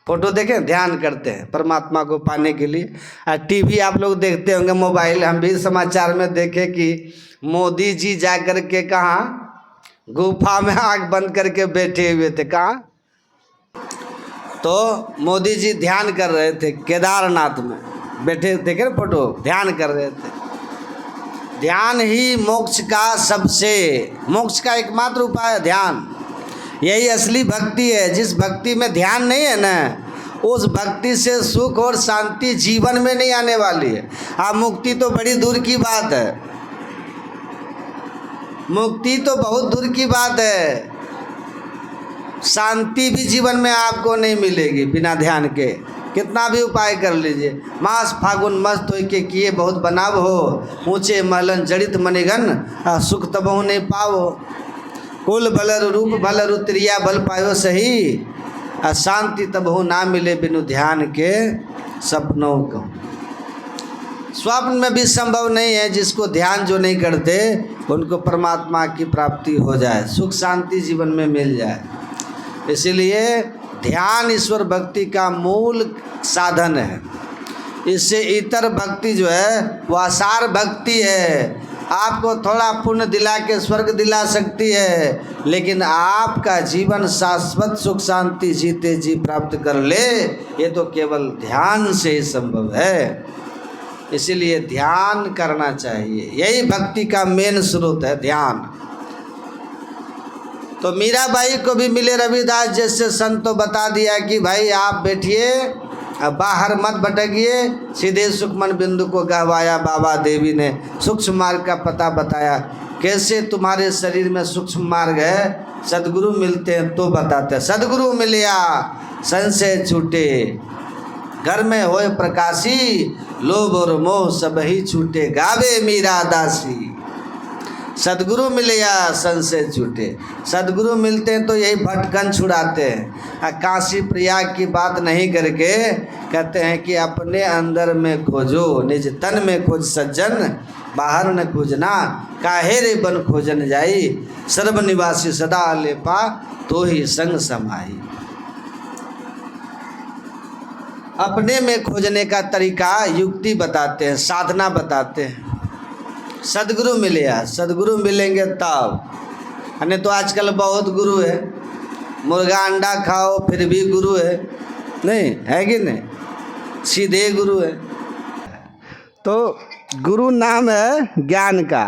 फोटो देखें, ध्यान करते हैं परमात्मा को पाने के लिए। और टीवी आप लोग देखते होंगे, मोबाइल, हम भी समाचार में देखे कि मोदी जी जा कर के कहाँ गुफा में आँख बंद करके बैठे हुए थे। कहाँ? तो मोदी जी ध्यान कर रहे थे, केदारनाथ में बैठे थे, क्या फोटो, ध्यान कर रहे थे। ध्यान ही मोक्ष का एकमात्र उपाय है, ध्यान। यही असली भक्ति है। जिस भक्ति में ध्यान नहीं है ना, उस भक्ति से सुख और शांति जीवन में नहीं आने वाली है। हाँ, मुक्ति तो बड़ी दूर की बात है, मुक्ति तो बहुत दूर की बात है। शांति भी जीवन में आपको नहीं मिलेगी बिना ध्यान के, कितना भी उपाय कर लीजिए। मास फागुन मस्त हो के किए बहुत बनाव हो, ऊँचे महलन जड़ित मनिगन सुख तबहु नहीं पाओ। कुल भलरु रूप भलरु त्रिया बल पायो सही, अशांति तबहु ना मिले बिनु ध्यान के सपनों को। स्वप्न में भी संभव नहीं है, जिसको ध्यान जो नहीं करते उनको परमात्मा की प्राप्ति हो जाए, सुख शांति जीवन में मिल जाए। इसीलिए ध्यान ईश्वर भक्ति का मूल साधन है। इससे इतर भक्ति जो है वो आसार भक्ति है, आपको थोड़ा पुण्य दिला के स्वर्ग दिला सकती है, लेकिन आपका जीवन शाश्वत सुख शांति जीते जी प्राप्त कर ले, ये तो केवल ध्यान से ही संभव है। इसीलिए ध्यान करना चाहिए, यही भक्ति का मेन स्रोत है, ध्यान। तो मीराबाई को भी मिले रविदास जैसे संत तो बता दिया कि भाई आप बैठिए, बाहर मत भटकिए, सीधे सुखमन बिंदु को गहवाया। बाबा देवी ने सूक्ष्म मार्ग का पता बताया, कैसे तुम्हारे शरीर में सूक्ष्म मार्ग है, सदगुरु मिलते हैं तो बताते हैं। सदगुरु मिलिया संशय छूटे, घर में होए प्रकाशी, लोभ और मोह सब ही छूटे, गावे मीरा दासी। सदगुरु मिले या संशय छूटे। सदगुरु मिलते हैं तो यही भटकन छुड़ाते हैं। काशी प्रयाग की बात नहीं करके कहते हैं कि अपने अंदर में खोजो, निज तन में खोज सज्जन, बाहर न खोजना, काहे रे बन खोजन जाई, सर्वनिवासी सदा लेपा तो ही संग समाई। अपने में खोजने का तरीका युक्ति बताते हैं, साधना बताते हैं। सदगुरु मिले या सदगुरु मिलेंगे तब, नहीं तो आजकल बहुत गुरु है, मुर्गा अंडा खाओ फिर भी गुरु है, नहीं है कि नहीं, सीधे गुरु है। तो गुरु नाम है ज्ञान का।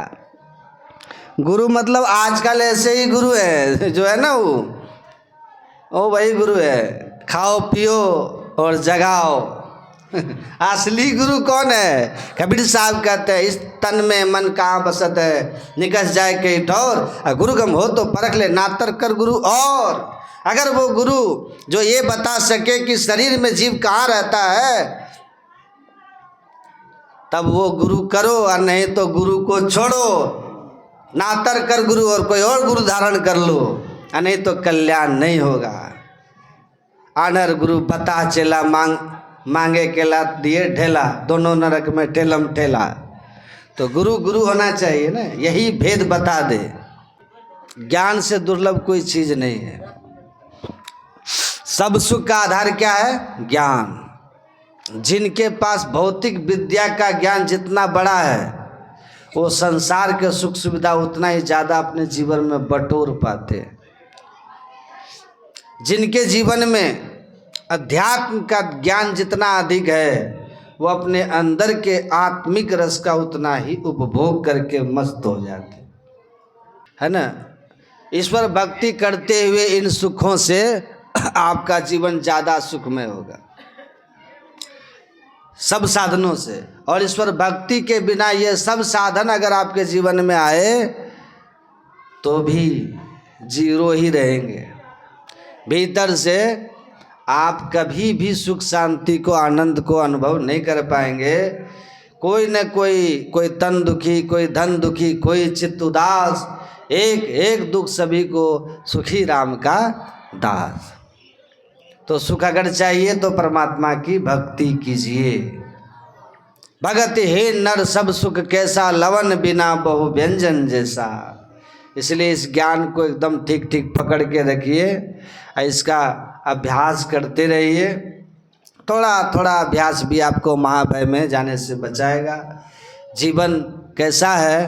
गुरु मतलब आजकल ऐसे ही गुरु है जो है ना, वो वही गुरु है, खाओ पियो और जगाओ। असली गुरु कौन है? कबीर साहब कहते हैं, इस तन में मन कहाँ बसत है, निकस जाए कई ठौर, गुरु गम हो तो परख ले, नातर कर गुरु। और अगर वो गुरु जो ये बता सके कि शरीर में जीव कहाँ रहता है, तब वो गुरु करो, और नहीं तो गुरु को छोड़ो, नातर कर गुरु और कोई और गुरु धारण कर लो, और नहीं तो कल्याण नहीं होगा। आनर गुरु बता चेला मांगे केला दिए ढेला, दोनों नरक में ठेलम ठेला। तो गुरु गुरु होना चाहिए ना, यही भेद बता दे। ज्ञान से दुर्लभ कोई चीज नहीं है। सब सुख का आधार क्या है? ज्ञान। जिनके पास भौतिक विद्या का ज्ञान जितना बड़ा है, वो संसार के सुख सुविधा उतना ही ज़्यादा अपने जीवन में बटोर पाते हैं। जिनके जीवन में अध्यात्म का ज्ञान जितना अधिक है, वो अपने अंदर के आत्मिक रस का उतना ही उपभोग करके मस्त हो जाते है ना। ईश्वर भक्ति करते हुए इन सुखों से आपका जीवन ज़्यादा सुखमय होगा, सब साधनों से। और ईश्वर भक्ति के बिना ये सब साधन अगर आपके जीवन में आए तो भी जीरो ही रहेंगे। भीतर से आप कभी भी सुख शांति को, आनंद को अनुभव नहीं कर पाएंगे। कोई न कोई तन दुखी, कोई धन दुखी, कोई चित्त उदास, एक एक दुख सभी को सुखी राम का दास। तो सुख अगर चाहिए तो परमात्मा की भक्ति कीजिए। भगत हे नर सब सुख कैसा, लवन बिना बहु व्यंजन जैसा। इसलिए इस ज्ञान को एकदम ठीक ठीक पकड़ के रखिए, इसका अभ्यास करते रहिए। थोड़ा थोड़ा अभ्यास भी आपको महाभय में जाने से बचाएगा। जीवन कैसा है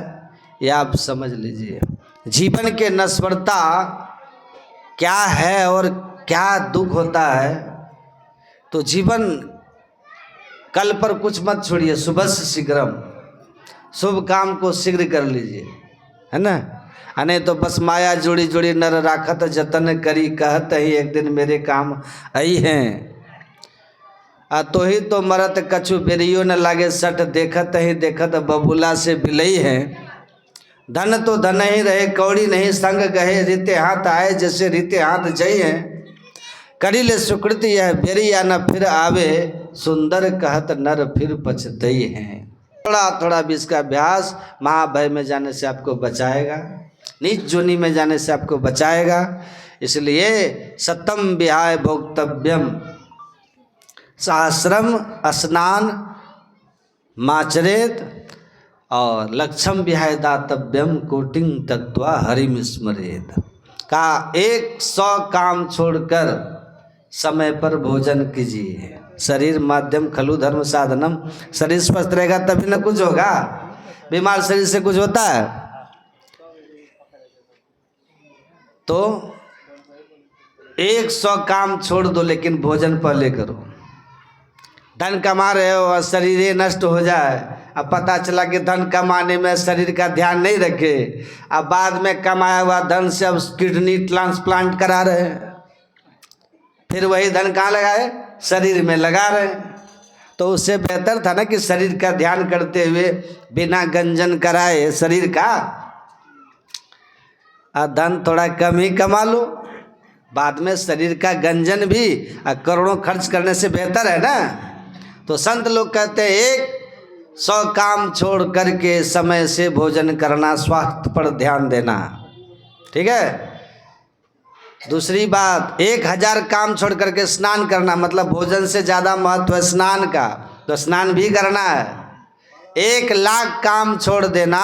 ये आप समझ लीजिए। जीवन के नश्वरता क्या है और क्या दुख होता है। तो जीवन कल पर कुछ मत छोड़िए, सुबह से शीघ्रम, शुभ काम को शीघ्र कर लीजिए, है ना। नहीं तो बस माया जोड़ी जोड़ी नर राखत जतन करी, कहत ही एक दिन मेरे काम आई हैं। तो ही तो मरत कछु बेरियो न लागे सट, देखत ही देखत बबूला से बिलई है। धन तो धन ही रहे कौड़ी नहीं संग गहे, रीते हाथ आए जैसे रीते हाथ जई है। करी ले सुकृति यह बेरिया न फिर आवे, सुंदर कहत नर फिर पछतई हैं। थोड़ा थोड़ा भी इसका अभ्यास महाभय में जाने से आपको बचाएगा, नीच जोनी में जाने से आपको बचाएगा। इसलिए सतम विहाय भोक्तव्यम, सहस्रम स्नान माचरेत, और लक्षम विहाय दातव्यम कोटिंग तत्वा हरिम स्मरेत। का 100 काम छोड़कर समय पर भोजन कीजिए। शरीर माध्यम खलु धर्म साधनम, शरीर स्वस्थ रहेगा तभी न कुछ होगा। बीमार शरीर से कुछ होता है? तो 100 काम छोड़ दो लेकिन भोजन पहले करो। धन कमा रहे हो और शरीर नष्ट हो जाए, अब पता चला कि धन कमाने में शरीर का ध्यान नहीं रखे, अब बाद में कमाया हुआ धन से अब किडनी ट्रांसप्लांट करा रहे हैं, फिर वही धन कहाँ लगाए? शरीर में लगा रहे हैं। तो उससे बेहतर था ना कि शरीर का ध्यान करते हुए बिना गंजन कराए शरीर का धन थोड़ा कम ही कमा लो, बाद में शरीर का गंजन भी करोड़ों खर्च करने से बेहतर है ना। तो संत लोग कहते हैं 100 काम छोड़ करके समय से भोजन करना, स्वास्थ्य पर ध्यान देना, ठीक है। दूसरी बात 1000 काम छोड़ करके स्नान करना, मतलब भोजन से ज़्यादा महत्व है स्नान का, तो स्नान भी करना है। 1,00,000 काम छोड़ देना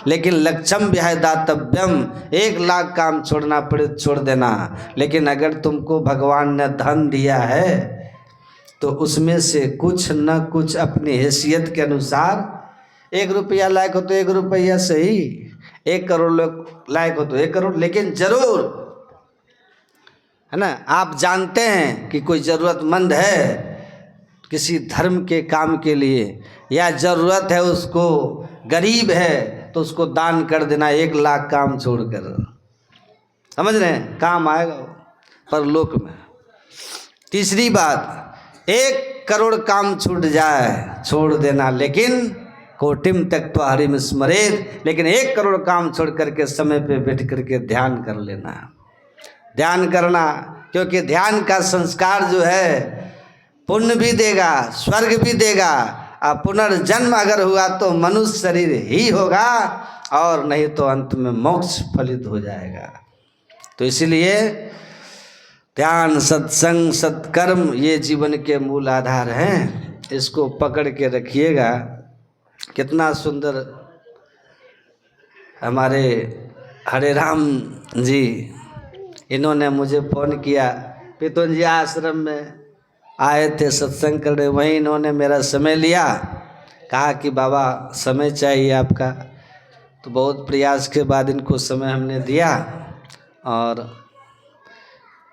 लेकिन लक्षम विहाय दातव्यम, 1,00,000 काम छोड़ना पड़े छोड़ देना, लेकिन अगर तुमको भगवान ने धन दिया है तो उसमें से कुछ न कुछ अपनी हैसियत के अनुसार, 1 रुपया लायक हो तो 1 रुपया सही, 1 करोड़ लायक हो तो 1 करोड़, लेकिन जरूर, है ना। आप जानते हैं कि कोई ज़रूरतमंद है किसी धर्म के काम के लिए, या ज़रूरत है उसको, गरीब है, तो उसको दान कर देना 1,00,000 काम छोड़कर, समझ रहे हैं, काम आएगा परलोक में। तीसरी बात 1 करोड़ काम छूट जाए छोड़ देना, लेकिन कोटिम त्यक्त्वा हरिम स्मरेत, लेकिन 1 करोड़ काम छोड़ करके समय पे बैठ करके ध्यान कर लेना, ध्यान करना, क्योंकि ध्यान का संस्कार जो है पुण्य भी देगा, स्वर्ग भी देगा, और पुनर्जन्म अगर हुआ तो मनुष्य शरीर ही होगा, और नहीं तो अंत में मोक्ष फलित हो जाएगा। तो इसलिए ध्यान, सत्संग, सत्कर्म ये जीवन के मूल आधार हैं, इसको पकड़ के रखिएगा। कितना सुंदर हमारे हरे राम जी, इन्होंने मुझे फ़ोन किया, पितुंजी आश्रम में आए थे सत्संग करने, वहीं इन्होंने मेरा समय लिया, कहा कि बाबा समय चाहिए आपका। तो बहुत प्रयास के बाद इनको समय हमने दिया, और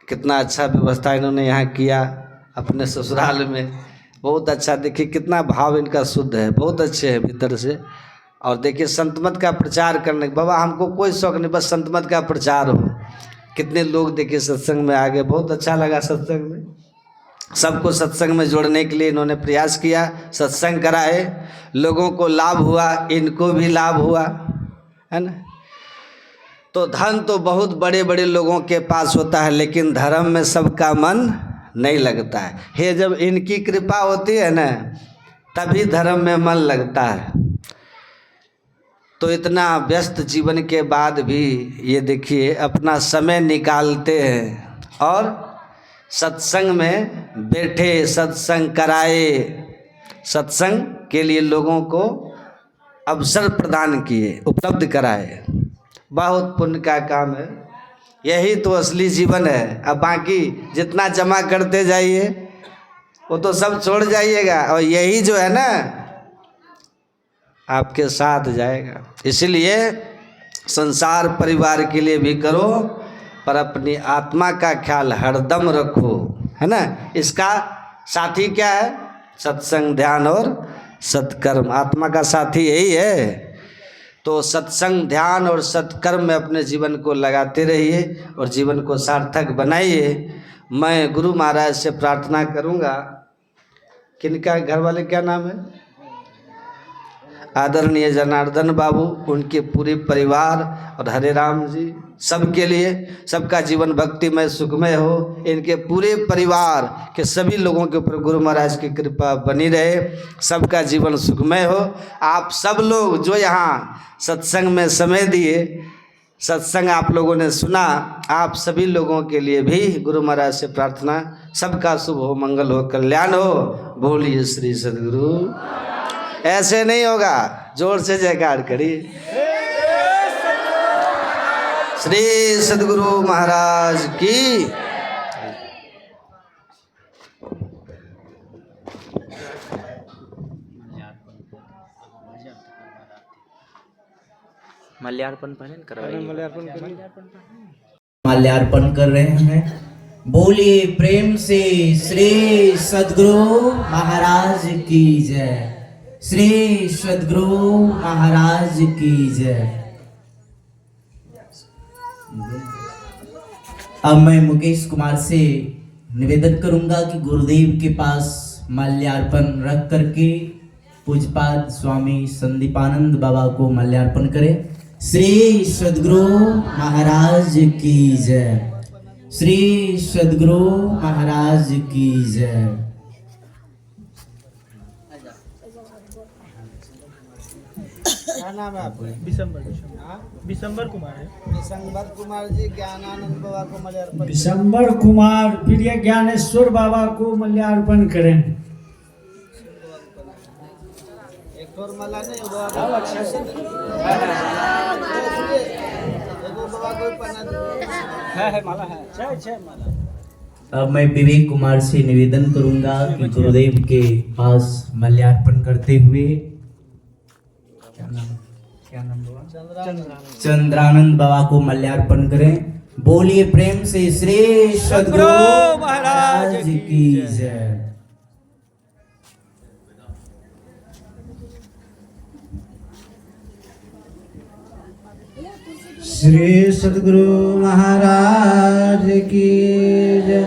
कितना अच्छा व्यवस्था इन्होंने यहाँ किया अपने ससुराल में, बहुत अच्छा। देखिए कितना भाव इनका शुद्ध है, बहुत अच्छे हैं भीतर से। और देखिए संतमत का प्रचार करने, बाबा हमको कोई शौक नहीं, बस संतमत का प्रचार हो। कितने लोग देखिए सत्संग में आ गए, बहुत अच्छा लगा सत्संग में, सबको सत्संग में जोड़ने के लिए इन्होंने प्रयास किया, सत्संग कराए, लोगों को लाभ हुआ, इनको भी लाभ हुआ, है ना। तो धन तो बहुत बड़े बड़े लोगों के पास होता है, लेकिन धर्म में सबका मन नहीं लगता है। ये जब इनकी कृपा होती है ना, तभी धर्म में मन लगता है। तो इतना व्यस्त जीवन के बाद भी ये देखिए अपना समय निकालते हैं, और सत्संग में बैठे, सत्संग कराए, सत्संग के लिए लोगों को अवसर प्रदान किए, उपलब्ध कराए। बहुत पुण्य का काम है। यही तो असली जीवन है। अब बाकी जितना जमा करते जाइए वो तो सब छोड़ जाइएगा, और यही जो है ना आपके साथ जाएगा। इसलिए संसार परिवार के लिए भी करो, पर अपनी आत्मा का ख्याल हरदम रखो, है ना। इसका साथी क्या है? सत्संग, ध्यान और सत्कर्म। आत्मा का साथी यही है। तो सत्संग, ध्यान और सत्कर्म में अपने जीवन को लगाते रहिए और जीवन को सार्थक बनाइए। मैं गुरु महाराज से प्रार्थना करूंगा। किनका घर वाले क्या नाम है? आदरणीय जनार्दन बाबू, उनके पूरे परिवार और हरे राम जी, सबके लिए, सबका जीवन भक्तिमय सुखमय हो। इनके पूरे परिवार के सभी लोगों के ऊपर गुरु महाराज की कृपा बनी रहे, सबका जीवन सुखमय हो। आप सब लोग जो यहाँ सत्संग में समय दिए, सत्संग आप लोगों ने सुना, आप सभी लोगों के लिए भी गुरु महाराज से प्रार्थना, सबका शुभ हो, मंगल हो, कल्याण हो। बोलिए श्री सद्गुरु। ऐसे नहीं होगा, जोर से जयकार करिए। श्री सद्गुरु महाराज की। माल्यार्पण कर रहे हैं। बोलिए प्रेम से श्री सद्गुरु महाराज की जय। श्री सद्गुरु महाराज की जय। अब मैं मुकेश कुमार से निवेदन करूंगा कि गुरुदेव के पास माल्यार्पण रख करके पूज्यपाद स्वामी संदीपानंद बाबा को माल्यार्पण करें। श्री सद्गुरु महाराज की जय। श्री सद्गुरु महाराज की जय। क्या नाम है आपका? बिशंबर कुमार है। बिशंबर कुमार जी ज्ञानानंद बाबा को माल्यार्पण। बिशंबर कुमार प्रिय ज्ञानेश्वर बाबा को माल्यार्पण करें। एक और माला नहीं बाबा को पहना दे। है माला है, छह माला। अब मैं विवेक कुमार से निवेदन करूंगा कि गुरुदेव के पास माल्यार्पण करते हुए क्या नाम चंद्रानंद बाबा को माल्यार्पण करें। बोलिए प्रेम से श्री सद्गुरु महाराज की जय। श्री सद्गुरु महाराज की जय।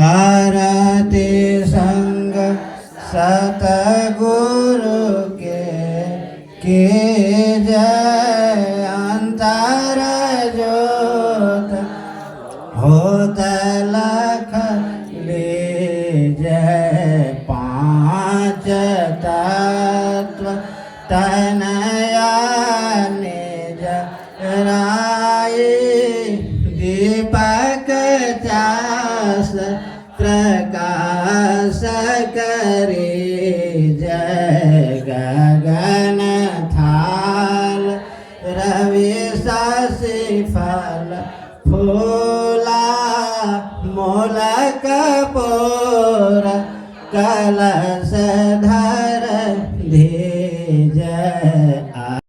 आरती संग सतगुरु के जय। अंतर जोत होत लख ले जय। पांच तत्व तनया निज राय। दीपक चास प्रकाश करे जय। गगन थाल रवि शशि फल फूला। मोलक पोर कलश धर